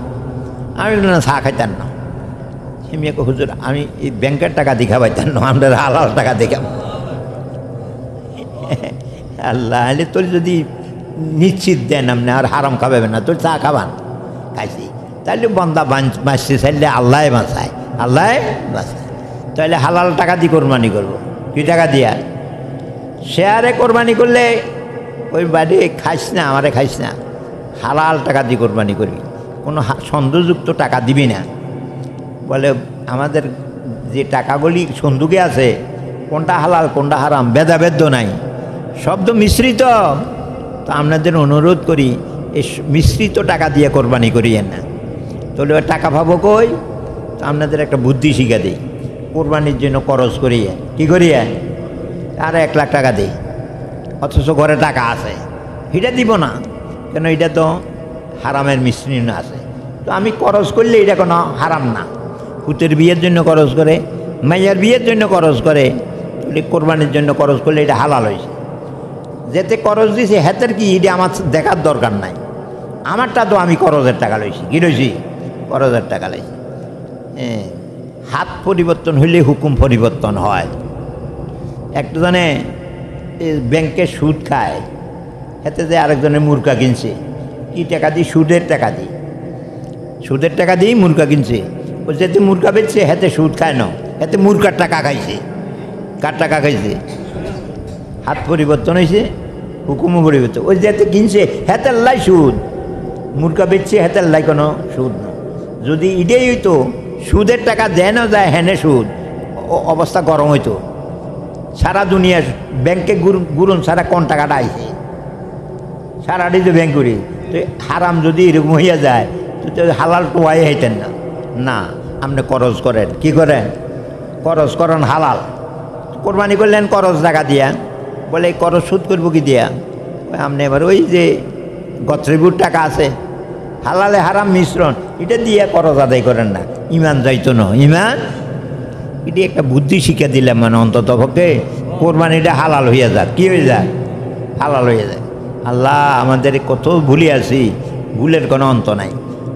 আমি না চা খাইতাম না। হেমিয়াকে হুজুর আমি এই ব্যাংকের টাকা দেখা পাইতাম না, আপনার হালাল টাকা দেখাম। আল্লাহ আলে তোর যদি নিশ্চিত দেন আপনি আর হারাম খাবেন না, তোর চা খাবান খাইছি, তাহলে বন্দা বাঁচতে চাইলে আল্লাহ বাঁচায়, আল্লাহ বাঁচায়। তাহলে হালাল টাকা দিয়ে কোরবানি করবো। কি টাকা দিয়া? শেয়ারে কোরবানি করলে ওই বাড়ি খাইস না, আমারে খাইস না, হালাল টাকা দিয়ে কোরবানি করবি, কোনো সন্দেহযুক্ত টাকা দিবি না। বলে আমাদের যে টাকাগুলি সন্দুকে আছে কোনটা হালাল কোনটা হারাম ভেদাভেদ নাই, শব্দ মিশ্রিত। তো আপনাদের অনুরোধ করি এই মিশ্রিত টাকা দিয়ে কোরবানি করিয়েন না। তাহলে ওই টাকা পাবো কই? তো আপনাদের একটা বুদ্ধি শিখা দিই, কোরবানির জন্য খরচ করিয়ে কী করিয়ে আর 1 লাখ টাকা দিই, অথচ ঘরে টাকা আছে, এটা দিব না কেন? এটা তো হারামের মিশ্রণ আছে। তো আমি খরচ করলে এটা কোনো হারাম না। পুতের বিয়ের জন্য খরচ করে, মাইয়ার বিয়ের জন্য খরচ করে, কোরবানির জন্য খরচ করলে এটা হালাল হয়েছে। যেতে খরচ দিয়েছে হেতের কি এটা আমার দেখার দরকার নাই, আমারটা তো আমি খরচের টাকা লইছি। কী লইছি? খরচের টাকা লইছি। হাত পরিবর্তন হইলে হুকুম পরিবর্তন হয়। একটু জানে ব্যাংকে সুদ খায়, হেতে যে আরেকজনের মুরগা কিনছে, কি টাকা দিই? সুদের টাকা দিই, সুদের টাকা দিয়েই মুরগা কিনছে। ও যেতে মুরগা বেচছে হেতে সুদ খায় না, হেতে মুরগার টাকা খাইছে। কার টাকা খাইছে? হাত পরিবর্তন হয়েছে, হুকুমও পরিবর্তন। ওই যেতে কিনছে হেতের লাই সুদ, মুরগা বেচছে হেতের লাই কোনো সুদ না। যদি ইডেই হইতো সুদের টাকা দেন যায় হেনে সুদ, অবস্থা গরম হইতো। সারা দুনিয়া ব্যাংকে গুরুন সারা কোন টাকাটা আইছে, সারাটি তো ব্যাংক করি। তো হারাম যদি এরকম হইয়া যায় তো হালাল টোয়াই হইতেন না। না, আপনি খরচ করেন। কি করেন? খরচ করেন হালাল। কোরবানি করলেন খরচ টাকা দিয়া, বলে এই খরচ শোধ করবো কি দিয়া? আপনি এবার ওই যে গত্রিবুর টাকা আছে, হালালে হারাম মিশ্রণ, এটা দিয়ে খরচ আদায় করেন না, ইমান যাইতো না। ইমান এটি একটা বুদ্ধি শিখে দিলাম, মানে অন্তত পক্ষে কোরবানিটা হালাল হইয়া যাক। কী হয়ে যায়? হালাল হয়ে যায়। আল্লাহ আমাদের কত ভুলে আছি, ভুলের কোনো অন্ত নাই।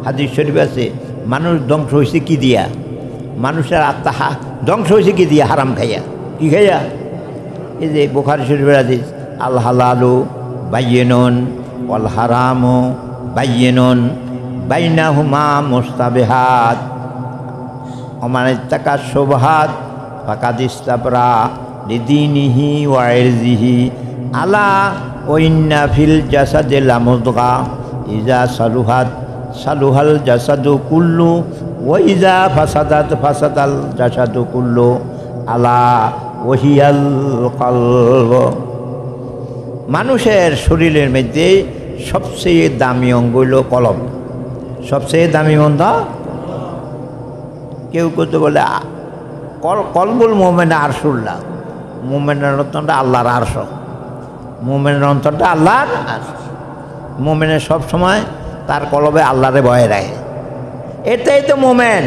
হাদিস শরীফ আছে, মানুষ ধ্বংস হয়েছে কি দিয়া? মানুষের আত্মা ধ্বংস হয়েছে কি দিয়া? হারাম খাইয়া। কি খাইয়া? এই যে বুখারী শরীফের হাদিস, আল হালালু বাইয়িনুন ওয়াল হারামু বাইয়িনুন বাইনাহুমা মুস্তাবিহাত ওমান ইত্তাকা শুবহাত ফাকাদ ইস্তাবরা লিদীনিহি ওয়া ইরজিহি আলা ওয়া ইন্না ফিল জাসাদি লামুদগা ইজা সালুহাত সালুহাল জাসাদু কুল্লু ওয়া ইজা ফাসাদাত ফাসাদাল জাসাদু কুল্লু আলা ওয়াহিয়াল কলব। মানুষের শরীরের মধ্যে সবচেয়ে দামি অঙ্গ হইল কলব। সবচেয়ে দামি অঙ্গ, কেউ করতে বলে কলবুল মোমেন আরশুল্লাহ, মোমেনের অন্তরটা আল্লাহর আরশ, মোমেনের অন্তরটা আল্লাহর আরশ। মোমেনের সব সময় তার কলবে আল্লাহরে ভয় রাখে, এটাই তো মোমেন।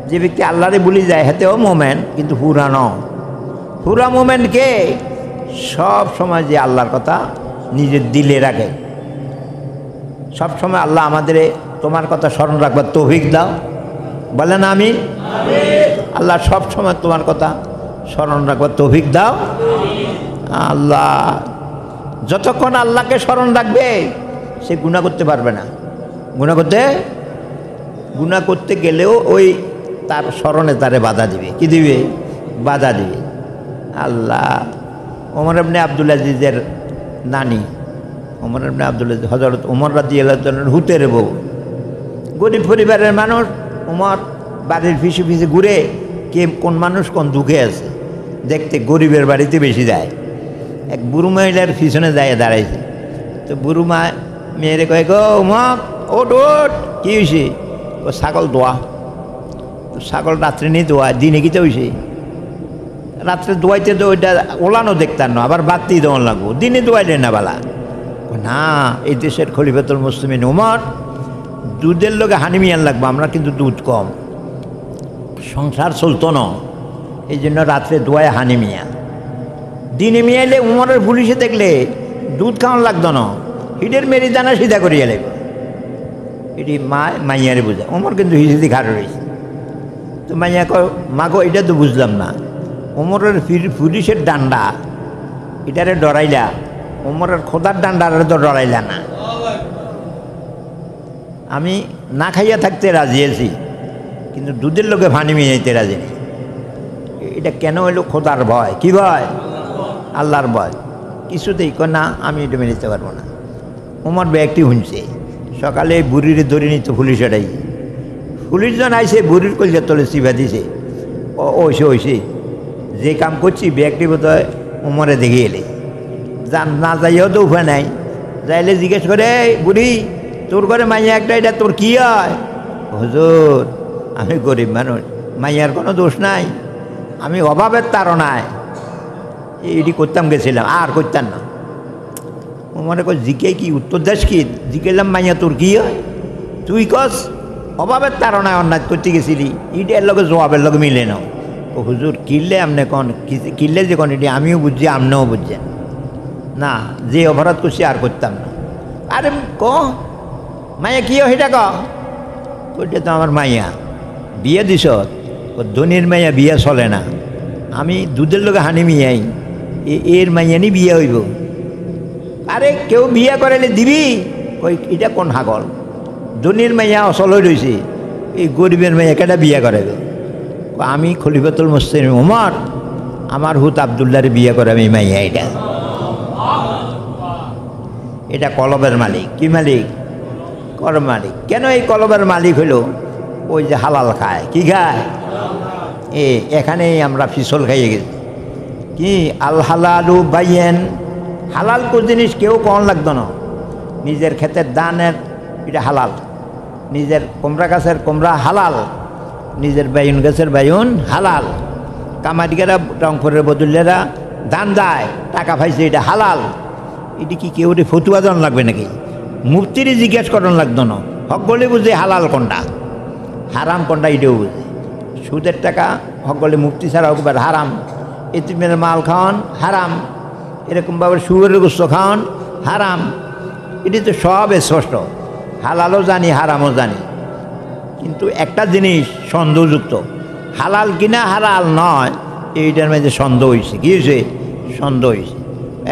যে ব্যক্তি আল্লাহরে ভুলে যায় হেতেও মোমেন, কিন্তু পুরা ন। পুরা মোমেনকে সব সময় যে আল্লাহর কথা নিজের দিলে রাখে। সব সময় আল্লাহ আমাদের তোমার কথা স্মরণ রাখবার তৌফিক দাও, বলেন আমি। আল্লাহ সব সময় তোমার কথা স্মরণ রাখবার তৌফিক দাও। আল্লাহ যতক্ষণ আল্লাহকে স্মরণ রাখবে সে গুনাহ করতে পারবে না। গুনাহ করতে গেলেও ওই তার স্মরণে তারে বাধা দিবে। কি দিবে? বাধা দিবে। আল্লাহ ওমর ইবনে আব্দুল আজিজের নানি, ওমর ইবনে আব্দুল আজিজ, হযরত ওমর রাদিয়াল্লাহু তাআলার হুতের বউ, গরিব পরিবারের মানুষ। ওমর বাড়ির পিছু পিছু ঘুরে কে কোন মানুষ কোন দুঃখে আছে দেখতে, গরিবের বাড়িতে বেশি যায়। এক বুড়ো মহিলার পিছনে যায় দাঁড়াইছে। তো বুড়ো মা মেয়েরে কয়ে, গো ওমর ওট ওট, কী হয়েছে? ও ছাগল দোয়া। তো ছাগল রাত্রে নিয়ে দোয়া, দিনে কিতে হয়েছে? রাত্রে দোয়াইতে তো ওইটা ওলানো দেখতাম না, আবার বাতি দেওয়ান লাগবো, দিনে দোয়াইলে না বালা না। এই দেশের খলিফাতুল মুসলিমিন ওমর দুধের লোকে হানি মিয়ান লাগবো, আমরা কিন্তু দুধ কম, সংসার চলতো না, এই জন্য রাত্রে দোয়ায় হানি মিয়া। দিনে মিয়াইলে উমরের পুলিশে দেখলে দুধ খাওয়ান লাগতো না, হিডের মেরি দানা সিধা করিয়া লাগবে। এটি মাইয়ারে বুঝা। ওমর কিন্তু হিসেদি খাট রয়েছে। তো মাইয়া কয়, মাগো এটা তো বুঝলাম না, ওমরের পুলিশের ডান্ডা এটারে ডরাইলা, ওমরের খোদার ডান্ডারে তো ডরাইলা না। আমি না খাইয়া থাকতে রাজি আছি, কিন্তু দুধের লোকে ফানি মিয়াইতে রাজি নেই। এটা কেন হইলো? খোদার ভয়। কি ভয়? আল্লাহর ভয়। কিছুতেই না, আমি এটা মেনে নিতে পারবো না। ওমর ব্যাগটি শুনছে, সকালে বুড়ির ধরে নিত পুলিশ এটাই। পুলিশ জন আইসে বুড়ির কলজার তলে চিপা দিছে, ওইসে যে কাম করছি ব্যাগটি বোধ হয় ওমরে দেখে এলে, না যাইও তো উপায় নাই। যাইলে জিজ্ঞেস করে, বুড়ি তোর ঘরে মাইয়া একটা, এটা তোর কি হয়? হুজুর আমি গরিব মানুষ, মাইয়ার কোনো দোষ নাই, আমি অভাবের তাড়নায় এটি করতাম গেছিলাম, আর করতাম না। মনে কর জিকে কি উত্তর দেশ কি জিজ্ঞেলাম, মাইয়া তোর কি হয়? তুই কস অভাবের তাড়নায় অন্যায় করতে গেছিলি, ইটের লগে জবাবের লগে মিলে নাও। ও হুজুর কিনলে আপনি কন, কিনলে যে কন এটি আমিও বুঝছি আপনিও বুঝছেন না, যে অপরাধ করছি আর করতাম না। আরে ক মাইয়া কি সেটা কইটা তো আমার মাইয়া বিয়ে দিস, ধনির মাইয়া বিয়ে চলে না, আমি দুধের লোকে হানি মিয়াই, এর মাইয়া নি বিয়ে হইব। আরে কেউ বিয়ে করাইলে দিবি? ওই এটা কোন হাগল, ধনির মাইয়া অচল হয়ে রয়েছে, এই গরিবের মাইয়া কেটা বিয়ে করাইব? আমি খলিফাতুল মুসলিম ওমর, আমার হুত আবদুল্লাহরে বিয়ে করে আমি মাইয়া। এটা কলবের মালিক। কি মালিক? কলব মালিক। কেন এই কলবের মালিক হইল? ওই যে হালাল খায়। কি খায়? এখানেই আমরা ফিসল খাইয়ে গেছি। কি আল হালালু বাইয়েন, হালাল কোন জিনিস কেউ কন লাগতো না। নিজের ক্ষেতের দানের এটা হালাল, নিজের কুমড়া গাছের কুমড়া হালাল, নিজের বাইন গাছের বাইন হালাল, কামাটিকেরা রংপুরের বদুল্যেরা দান দেয়, টাকা পাইছে, এটা হালাল। এটি কি কেউ ফতুয়া জন লাগবে নাকি? মুফতিরই জিজ্ঞেস করান লাগতো না। হক বলে বুঝে হালাল কোনটা, হারাম কোনটা এটাও বুঝে। সুদের টাকা হক বলে মুফতি ছাড়া একবার হারাম, এতিমের মাল খাওয়ান হারাম, এরকমভাবে সুরের গোস্ত খাওয়ান হারাম। এটি তো সব স্পষ্ট, হালালও জানি হারামও জানি। কিন্তু একটা জিনিস সন্দেহযুক্ত, হালাল কিনা হালাল নয়, এইটার মধ্যে সন্দেহ হয়েছে। কী হয়েছে? সন্দেহ হয়েছে।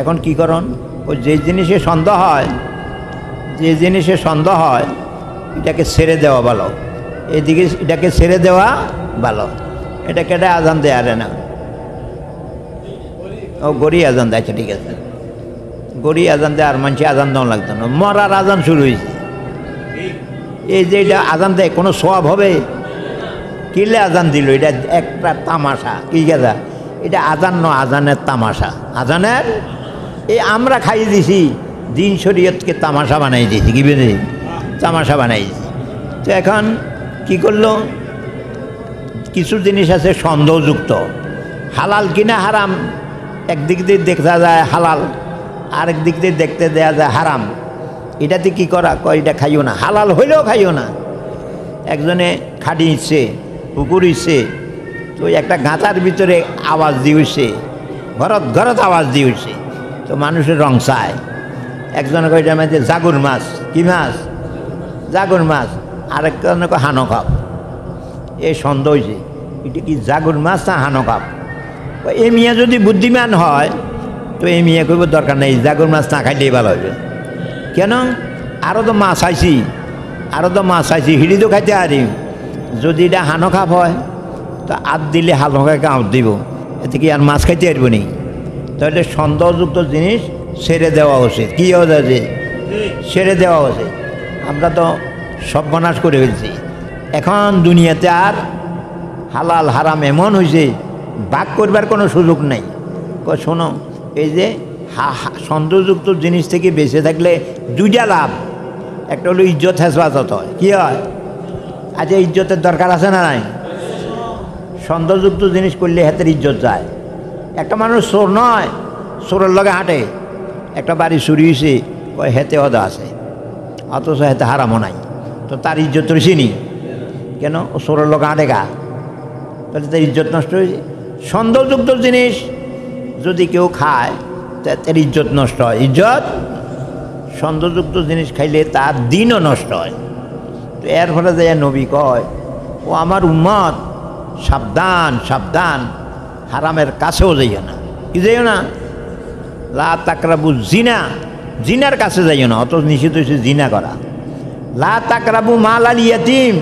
এখন কি করণ? ও যে জিনিসে সন্দেহ হয়, যে জিনিসে সন্দেহ হয় এটাকে ছেড়ে দেওয়া ভালো, এদিকে এটাকে ছেড়ে দেওয়া ভালো। এটা কেটে আজান দেয় আরে না, ও গড়ি আজান দেয়। আচ্ছা ঠিক আছে, গড়ি আজান দেয়, আর মানুষে আজান দেওয়া লাগতো না। মরার আজান শুরু হয়েছে। এই যে এটা আজান দেয় কোনো সওয়াব হবে? কিলে আজান দিল, এটা একটা তামাশা। কি গেদা? এটা আজান নয়, আজানের তামাশা। আজানের আমরা খাইয়ে দিছি, দিন শরীয়তকে তামাশা বানাই দিয়েছি। কি বুঝলি? তামাশা বানাই দিয়েছি। তো এখন কি করলো? কিছু জিনিস আছে সন্দেহযুক্ত, হালাল কিনা হারাম একদিক দিয়ে দেখা যায় হালাল, আরেক দিক দিয়ে দেখতে দেয়া যায় হারাম। এটাতে কি করা? এটা খাইও না, হালাল হইলেও খাইও না। একজনে খাটি ইচ্ছে, পুকুর ইচ্ছে, তো একটা গাঁথার ভিতরে আওয়াজ দিয়েছে, ঘরত ঘরত আওয়াজ দিয়েছে, তো মানুষের রং চায়। একজনে কয় এটা মধ্যে জাগুর মাছ। কি মাছ? জাগুর মাছ। আরেকজনে কয় হানো কাপ। এই সন্দেহ হয়েছে, এটা কি জাগুর মাছ না হানো কাপ? এ মিয়া যদি বুদ্ধিমান হয় তো এই মিয়া কইব দরকার নেই, জাগুর মাছ না খাইলেই ভালো হবে। কেন? আরও তো মাছ আইছি, আরও তো মাছ আইছি, হিড়ি তো খাইতে পারি। যদি এটা হানো কাপ হয় তো আধ দিলে হানো কাপকে আঁত দিব, এতে কি আর মাছ খাইতে পারবো নি? তাহলে সন্দেহযুক্ত জিনিস ছেড়ে দেওয়া উচিত। কী হচ্ছে? ছেড়ে দেওয়া উচিত। আমরা তো সর্বনাশ করে ফেলছি। এখন দুনিয়াতে আর হালাল হারাম এমন হয়েছে, ভাগ করবার কোনো সুযোগ নেই। শোনো, এই যে সন্দেহযুক্ত জিনিস থেকে বেঁচে থাকলে দুইটা লাভ। একটা হলো ইজ্জত হেফাজত হয়। কী হয়? আচ্ছা ইজ্জতের দরকার আছে না নাই? সন্দেহযুক্ত জিনিস করলে হাতের ইজ্জত যায়। একটা মানুষ চোর নয়, চোরের লগে হাঁটে, একটা বাড়ি চুরি হয়েছে, কয় হেতে হদা আছে, অথচ হেতে হারামও নাই, তো তার ইজ্জত রয়েছে নি? কেন? ও চোরের লগে হাঁটে গা, তাহলে তার ইজ্জত নষ্ট হয়েছে। সন্দেহযুক্ত জিনিস যদি কেউ খায় তার ইজ্জত নষ্ট হয়। ইজ্জত সন্দেহযুক্ত জিনিস খাইলে তার দিনও নষ্ট হয়। তো এর ফলে যে নবী কয়, ও আমার উম্মত সাবধান সাবধান, হারামের কাছেও যাইও না। কি যাইও না? লা তাকরাবু জিনা, জিনার কাছে যাইও না, অত নিষিদ্ধ হয়েছে জিনা করা। লা তাকরাবু মাল আল ইয়াতিম,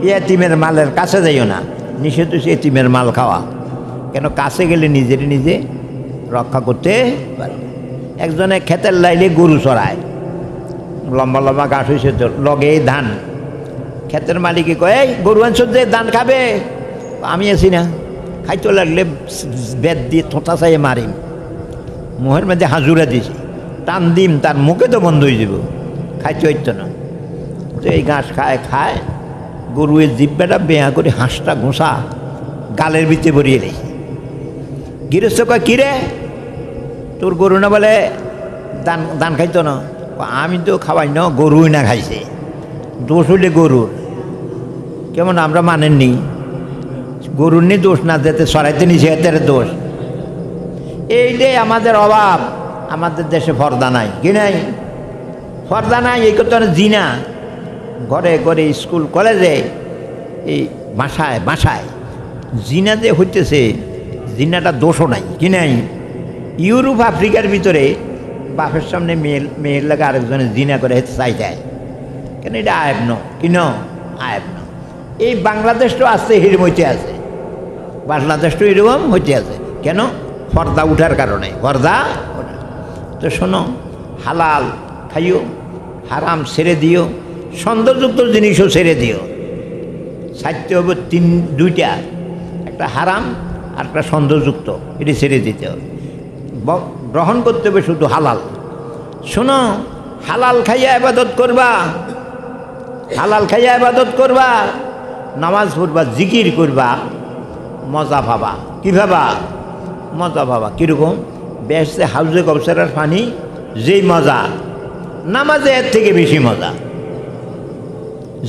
ইয়াতিমের মালের কাছে যাইও না, নিষিদ্ধ হয়েছে এতিমের মাল খাওয়া। কেন কাছে গেলে নিজের নিজে রক্ষা করতে পারবে। একজনে ক্ষেতের লাইলে গরু চড়ায়, লম্বা লম্বা ঘাস হয়েছে তো, লগে ধান। ক্ষেতের মালিকে কয়, এই গরু আনছ যে ধান খাবে? আমি আছি না, খাইতে লাগলে বেদ দিয়ে থোঁতা চাইয়ে মারিম, মুহের মধ্যে হাজুরা দিছি, টান দিম, তার মুখে তো বন্ধ হয়ে যাব, খাইতে হইতো না। তো এই ঘাস খায় খায়, গরুয়ের জিব্বাটা বেয়া করে হাঁসটা ঘোষা গালের ভিতরে ভরিয়ে রেখে। গৃহস্থ কয়, কিরে তোর গরু না বলে ধান ধান খাইতো না? আমি তো খাওয়াই না, গরুই না খাইছে। দোষ হইলে গরুর, কেমন আমরা মানেননি? গরুর নি দোষ না, যেতে সরাইতে নিছে এদের দোষ। এইটাই আমাদের অভাব। আমাদের দেশে পর্দা নাই, কি নাই? পর্দা নাই, এই করতে জিনা ঘরে ঘরে, স্কুল কলেজে, এই বাসায় বাসায় জিনা যে হইতেছে, জিনাটা দোষও নাই, কি নাই? ইউরোপ আফ্রিকার ভিতরে বাপের সামনে মেয়ের লাগে আরেকজনে জিনা করে চাই যায়, কেন? এটা আয়েব ন, কি ন? আয়েব ন। এই বাংলাদেশটাও আসতে এরকম হইতে আছে, বাংলাদেশটাও এরকম হইতে আছে। কেন? পর্দা উঠার কারণে, পর্দা ওঠা। তো শোনো, হালাল খাইও, হারাম ছেড়ে দিও, সৌন্দর্যযুক্ত জিনিসও ছেড়ে দিও। ছাড়তে হবে দুইটা, একটা হারাম আর একটা সৌন্দর্যযুক্ত, এটি ছেড়ে দিতে হবে। গ্রহণ করতে হবে শুধু হালাল। শোনো, হালাল খাইয়া ইবাদত করবা, হালাল খাইয়া ইবাদত করবা, নামাজ পড়বা, জিকির করবা, মজা পাবা। কী ভাবা? মজা পাবা। কীরকম? বেশে হাউজে কবসারের পানি যেই মজা, নামাজে এর থেকে বেশি মজা,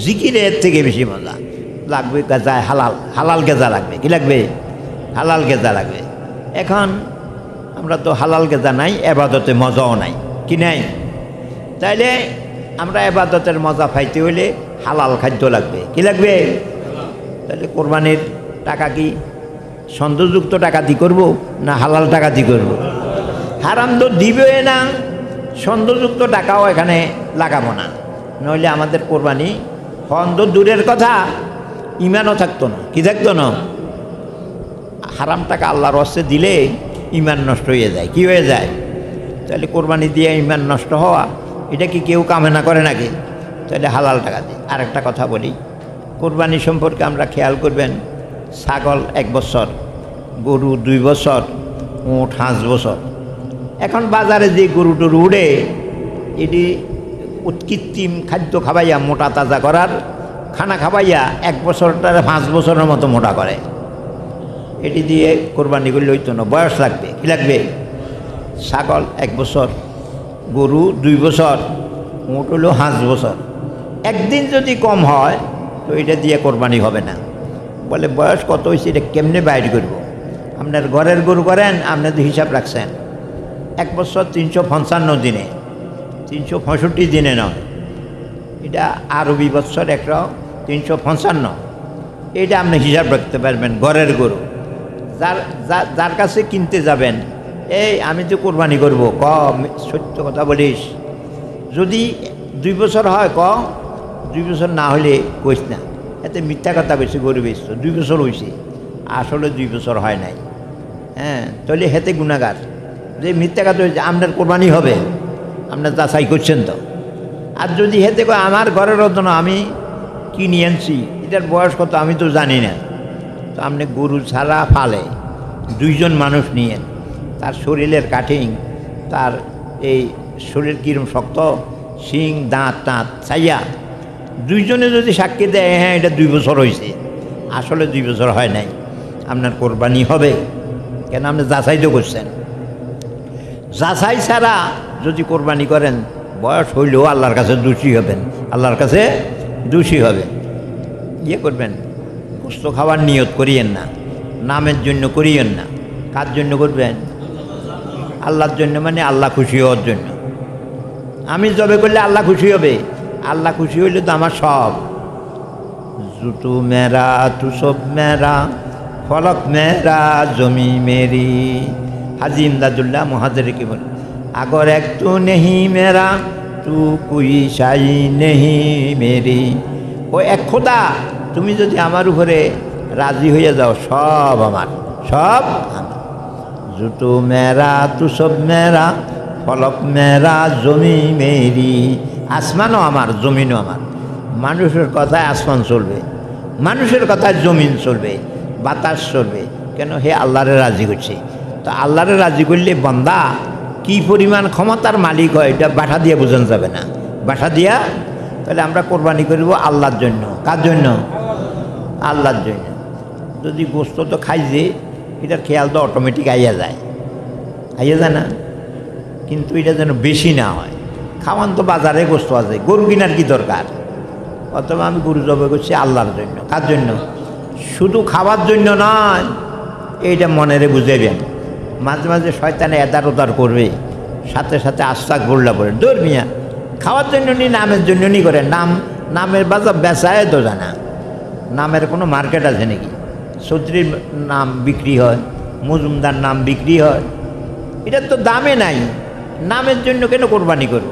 জিকিরে এর থেকে বেশি মজা লাগবে। গেজায় হালাল, হালাল গেজা লাগবে। কি লাগবে? হালাল গেজা লাগবে। এখন আমরা তো হালাল গেজা নাই, এবাদতে মজাও নাই, কি নাই? তাইলে আমরা এবাদতের মজা পাইতে হইলে হালাল খাদ্য লাগবে। কি লাগবে? তাহলে কোরবানির টাকা কি সৌন্দর্যযুক্ত টাকা দিয়ে করবো না হালাল টাকা দিয়ে করবো? হারাম তো দিবে না, সৌন্দর্যযুক্ত টাকাও এখানে লাগাবো না, নইলে আমাদের কোরবানি ফন্দ দূরের কথা, ইমানও থাকতো না। কি থাকতো না? হারাম টাকা আল্লাহর হস্তে দিলে ইমান নষ্ট হয়ে যায়। কি হয়ে যায়? তাহলে কোরবানি দিয়ে ইমান নষ্ট হওয়া, এটা কি কেউ কামনা করে নাকি? তাহলে হালাল টাকা দিই। আরেকটা কথা বলি, কোরবানি সম্পর্কে আমরা খেয়াল করবেন, ছাগল 1 বছর, গরু 2 বছর, উট 5 বছর। এখন বাজারে যে গরু টরু উড়ে, এটি কৃত্রিম খাদ্য খাবাইয়া মোটা তাজা করার খানা খাবাইয়া 1 বছরটার 5 বছরের মতো মোটা করে। এটি দিয়ে কোরবানি করলে হইতো না, বয়স লাগবে। কি লাগবে? ছাগল 1 বছর, গরু 2 বছর, উট হলো 5 বছর। একদিন যদি কম হয় তো এটা দিয়ে কোরবানি হবে না। বলে বয়স কত হয়েছে, এটা কেমনে বাইর করব? আপনার ঘরের গরু করেন, আপনি তো হিসাব রাখছেন 1 বছর 355 দিনে, 365 দিনে নয়, এটা আরবি বৎসর 355। এটা আপনি হিসাব রাখতে পারবেন। ঘরের গরু যার কাছে কিনতে যাবেন, এই আমি তো কোরবানি করবো, সত্য কথা বলিস। যদি 2 বছর হয় 2 বছর না হলে কইস না, এতে মিথ্যা কথা কইছে, গরু বেচত 2 বছর হয়েছে, আসলে 2 বছর হয় নাই। হ্যাঁ, তাহলে হেতে গুণাগার যে মিথ্যা কথা হয়েছে। আপনার কোরবানি হবে, আপনার যাচাই করছেন তো। আর যদি হেতে কয় আমার ঘরের হতো না, আমি কিনে আনছি, এটার বয়স কত আমি তো জানি না, তো আপনি গরু ছাড়া ফালে 2 জন মানুষ নিয়েন, তার শরীরের কাটিং, তার এই শরীর কীরকম শক্ত, শিং দাঁত টাঁত ছাইয়া 2 জনে যদি সাক্ষী দেয়, হ্যাঁ এটা 2 বছর হয়েছে, আসলে 2 বছর হয় নাই, আপনার কোরবানি হবে। কেন? আপনি যাচাই তো করছেন। যাচাই ছাড়া যদি কোরবানি করেন, বয়স হইলেও আল্লাহর কাছে দোষী হবেন, আল্লাহর কাছে দোষী হবেন। ইয়ে করবেন, গোশত খাওয়ার নিয়ত করিয়েন না, নামের জন্য করিয়েন না। কার জন্য করবেন? আল্লাহর জন্য, মানে আল্লাহ খুশি হওয়ার জন্য। আমি জবে করলে আল্লাহ খুশি হবে, আল্লাহ খুশি হইলে তো আমার সব। জুতু মেরা তু সব মেরা, ফলক মেরা জমি মেরি। হাজি ইমদাদুল্লাহ মহাজের কি বলে, আগর এক তু নেহি মেরা, তু কুই সাই নেহি মেরি। ও এক খোদা, তুমি যদি আমার উপরে রাজি হয়ে যাও, সব আমার, সব আমার। জুতো মেরা তু সব মেরা, ফলক মেরা জমি মেরি। আসমানও আমার, জমিনও আমার। মানুষের কথায় আসমান চলবে, মানুষের কথায় জমিন চলবে, বাতাস চলবে। কেন? হে আল্লাহরে রাজি করছে। তো আল্লাহরে রাজি করলে বান্দা কি পরিমাণ ক্ষমতার মালিক হয় এটা বাসা দিয়ে বোঝানো যাবে না। বাসা দিয়া তাহলে আমরা কোরবানি করব আল্লাহর জন্য। কার জন্য? আল্লাহর জন্য। যদি গোস্ত তো খাই যে, এটার খেয়াল তো অটোমেটিক আইয়া যায়, আইয়া যায় না? কিন্তু এটা যেন বেশি না হয়। খাওয়ান তো বাজারে গোস্ত আছে, গরু কেনার কি দরকার? অথবা আমি গরু জবাই করছি আল্লাহর জন্য। কার জন্য? শুধু খাওয়ার জন্য নয়, এইটা মনেরে বুঝাইবেন। মাঝে মাঝে শয়তানে এদার ওদার করবে, সাথে সাথে আস্তাক বললা পড়ে দৌড় মিয়া, খাওয়ার জন্য নি, নামের জন্য নি করে। নামের বাজার বেচায় তো জানা, নামের কোনো মার্কেট আছে নাকি? চৌধুরীর নাম বিক্রি হয়, মজুমদার নাম বিক্রি হয়, এটার তো দামে নাই। নামের জন্য কেন কোরবানি করব?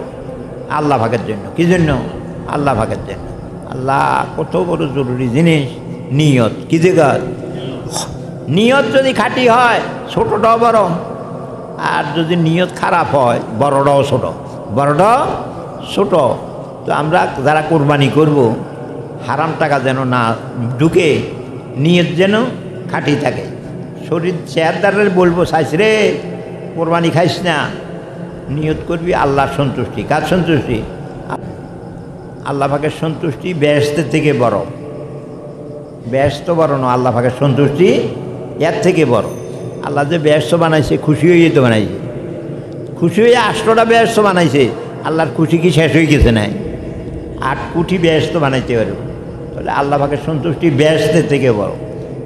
আল্লাহ ভাগের জন্য। কি জন্য? আল্লাহ ভাগের জন্য। আল্লাহ কত বড় জরুরি জিনিস নিয়ত। কি জায়গা? নিয়ত যদি খাঁটি হয় ছোটটাও বড়, আর যদি নিয়ত খারাপ হয় বড়টাও ছোট, বড়টাও ছোট। তো আমরা যারা কোরবানি করব, হারাম টাকা যেন না ঢুকে, নিয়ত যেন খাঁটি থাকে। শরীর চেয়ারদারের বলবো চাইছ রে কোরবানি খাইস না, নিয়ত করবি আল্লাহর সন্তুষ্টি। কার সন্তুষ্টি? আল্লাহ পাকের সন্তুষ্টি বেহেশতের থেকে বড়। বেহেশত বড় না, আল্লাহ পাকের সন্তুষ্টি এর থেকে বড়। আল্লাহ যে বেহেশত বানাইছে খুশি হয়ে তো বানাইছে, খুশি হয়ে 8টা বেহেশত বানাইছে। আল্লাহর খুশি কি শেষ হয়ে গেছে? নাই, 8 কোটি বেহেশত বানাইতে পারব। তাহলে আল্লাহ পাকের সন্তুষ্টি বেহেশতের থেকে বড়।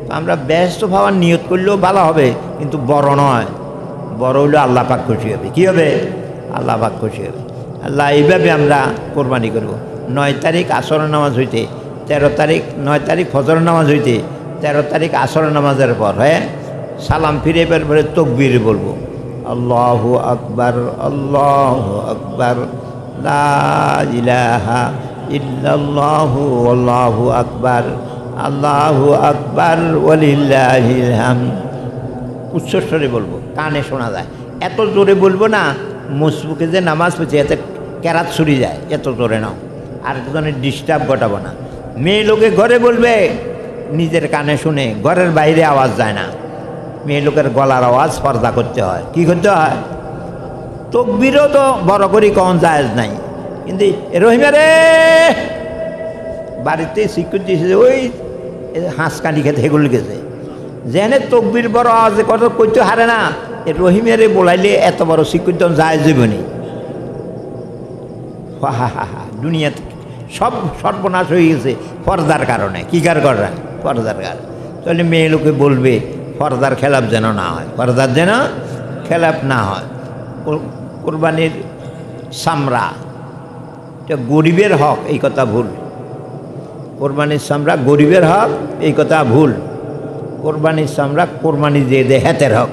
তো আমরা বেহেশত পাওয়ার নিয়ত করলেও ভালো হবে, কিন্তু বড় নয়। বড় হইলেও আল্লাহ পাক খুশি হবে। কী হবে? আল্লাহ পাক খুশি হবে। আল্লাহ এইভাবে আমরা কোরবানি করব। 9 তারিখ আসরের নামাজ হইতে, 13 তারিখ, 9 তারিখ ফজরের নামাজ হইতে, 13 তারিখ আসরের নামাজের পর, হ্যাঁ, সালাম ফিরে পরে তকবীর বলবো, আল্লাহু আকবার, আল্লাহু আকবার, লা ইলাহা ইল্লাল্লাহু আল্লাহু আকবার, আল্লাহু আকবার ওয়ালিল্লাহিল হামদ। উচ্চস্বরে বলবো, কানে শোনা যায়। এত জোরে বলবো না, মসবুকে যে নামাজ পড়ছে এতে কেরাত ছুরি যায়, এত জোরে নাও, আর একজনের ডিস্টার্ব ঘটাবো না। মেয়ে লোকে ঘরে বলবে, নিজের কানে শুনে, ঘরের বাইরে আওয়াজ যায় না। মেয়ে লোকের গলার আওয়াজ পর্দা করতে হয়। কি করতে হয়? তকবীরও তো বড় করি কম জায়েজ নাই, কিন্তু রহিমা রে বাড়িতে সিকিউরিটি দিয়েছে, ওই হাঁসকানি খেতে হেগুল গেছে, যেনে তকবীর বড় আওয়াজে কত করতে হারে না। রহিমেরে বলাইলে এত বড় সিকিউরিটি জায়েজ যাবনি। হা হা হা, দুনিয়াতে সব সর্বনাশ হয়ে গেছে পর্দার কারণে। কি কার করা? পর্দার কারণে। তাহলে মেয়ে লোকে বলবে পর্দার খেলাপ যেন না হয়, পর্দার যেন খেলাপ না হয়। কোরবানির চামড়া এটা গরিবের হক, এই কথা ভুল। কোরবানির চামড়া গরিবের হক, এই কথা ভুল। কোরবানির চামড়া কোরবানি যে দে হেতের হক।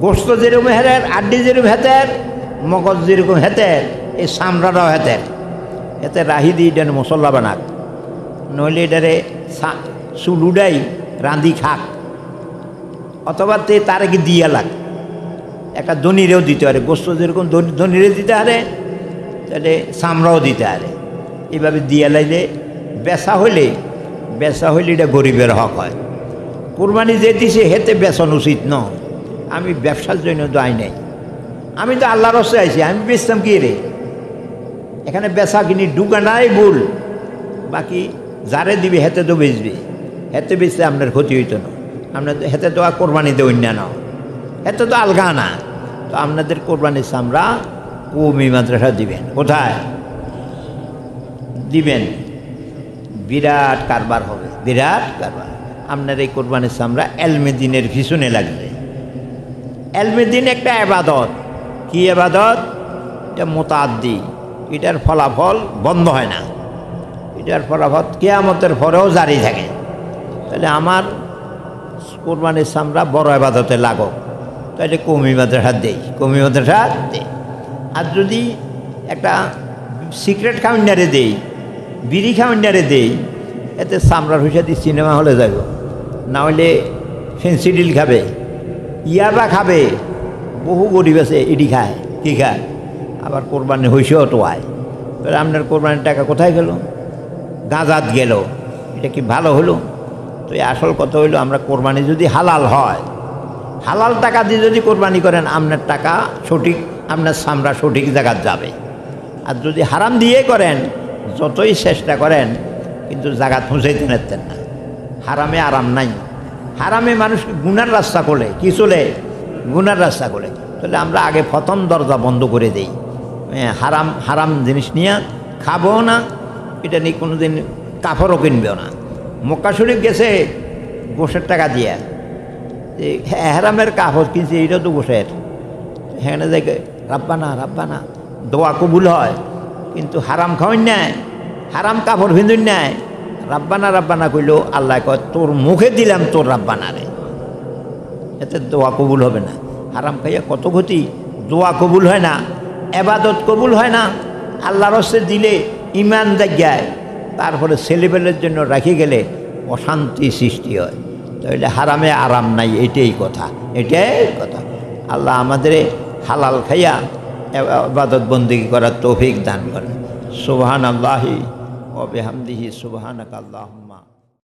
গোস্ত যেরকম হেতের, আড্ডি যেরকম হেতের, মগজ যেরকম হেতের, এই চামড়াটাও হেতের। এতে রাহি দি এটার মশলা বানাক, নইলে এটারে চুল উডাই রাঁধি খাক, অথবা তে তার কি দিয়া লাগ। একটা দনিরেও দিতে পারে, গোস্ত যেরকম দনিরে দিতে পারে, তাহলে চামড়াও দিতে পারে। এইভাবে দিয়া লাইলে বেচা হইলে এটা গরিবের হক হয়। কোরবানি যে দিছে হেতে বেচন উচিত ন। আমি ব্যবসার জন্য তো আই নাই, আমি তো আল্লাহর রসে আইছি, আমি বেচতাম কি রে? এখানে বেচা কিনি ঢুকা নাই ভুল, বাকি যারে দিবি হেতে তো বেচবি, হেতে বেচলে আপনার ক্ষতি হইতো না। আপনার হেতে তো আর কোরবানি দেওয়া না, হেতে তো আলগা না। তো আপনাদের কোরবানির চামড়া কওমি মাদ্রাসা দিবেন। কোথায় দিবেন? বিরাট কারবার হবে, বিরাট কারবার। আপনার এই কোরবানির চামড়া এলমেদিনের পিছনে লাগবে। এলমেদিন একটা আবাদত। কি আবাদত? এটা মুতাআদ্দি, এটার ফলাফল বন্ধ হয় না, এটার ফলাফল কিয়ামতের পরেও জারি থাকে। তাহলে আমার কোরবানির চামড়া বড় আবাদতে লাগো, তাহলে কওমি মাদ্রাসা দেই, কওমি মাদ্রাসা দেই। আর যদি একটা সিগারেট খাউন্ডারে দেই, বিড়ি খাউন্ডারে দেই, এতে চামড়ার হুইসা দিয়ে সিনেমা হলে যাব। না হলে ফেন্সিডিল খাবে, ইয়াবা খাবে, বহু গরিব আছে এডি খায়, কী খায়, আবার কোরবানি হয়েছেও তো আয়। তাহলে আপনার কোরবানির টাকা কোথায় গেল? গাঁজাত গেল। এটা কি ভালো হলো? তো এই আসল কথা হইলো, আমরা কোরবানি যদি হালাল হয়, হালাল টাকা দিয়ে যদি কোরবানি করেন, আপনার টাকা সঠিক, আপনার চামড়া সঠিক জায়গায় যাবে। আর যদি হারাম দিয়ে করেন, যতই চেষ্টা করেন কিন্তু জায়গা পৌঁছাইতে পারতেন না। হারামে আরাম নাই। হারামে মানুষ গুনার রাস্তা খোলে, কি চলে? গুনার রাস্তা খোলে। তাহলে আমরা আগে প্রথম দরজা বন্ধ করে দেই। হারাম হারাম জিনিস নিয়ে খাবো না, এটা নিয়ে কোনো দিন কাপড়ও কিনবেও না। মক্কা শরীফ গেছে গোশের টাকা দিয়ে, হারামের কাপড় কিনছে, এটা তো গোশের। সেখানে দেখে রাব্বানা রাব্বানা দোয়া কবুল হয়, কিন্তু হারাম খাওয়াই নেয়, হারাম কাপড় ভিন্দুন নেয়, রাব্বানা রাব্বানা কইলেও আল্লাহ কয় তোর মুখে দিলাম তোর রাব্বানা রে, এতে দোয়া কবুল হবে না। হারাম খাইয়া কত ক্ষতি, দোয়া কবুল হয় না, এবাদত কবুল হয় না। আল্লাহর রাস্তায় দিলে ইমান জায়গায়, তারপরে ছেলেপেলের জন্য রাখি গেলে অশান্তি সৃষ্টি হয়। তাহলে হারামে আরাম নাই, এটাই কথা, এটাই কথা। আল্লাহ আমাদের হালাল খাইয়া ইবাদত বন্দেগী করার তৌফিক দান করেন। সুবহানাল্লাহি ওয়া বিহামদিহি সুবহানাকাল্লাহুম্মা।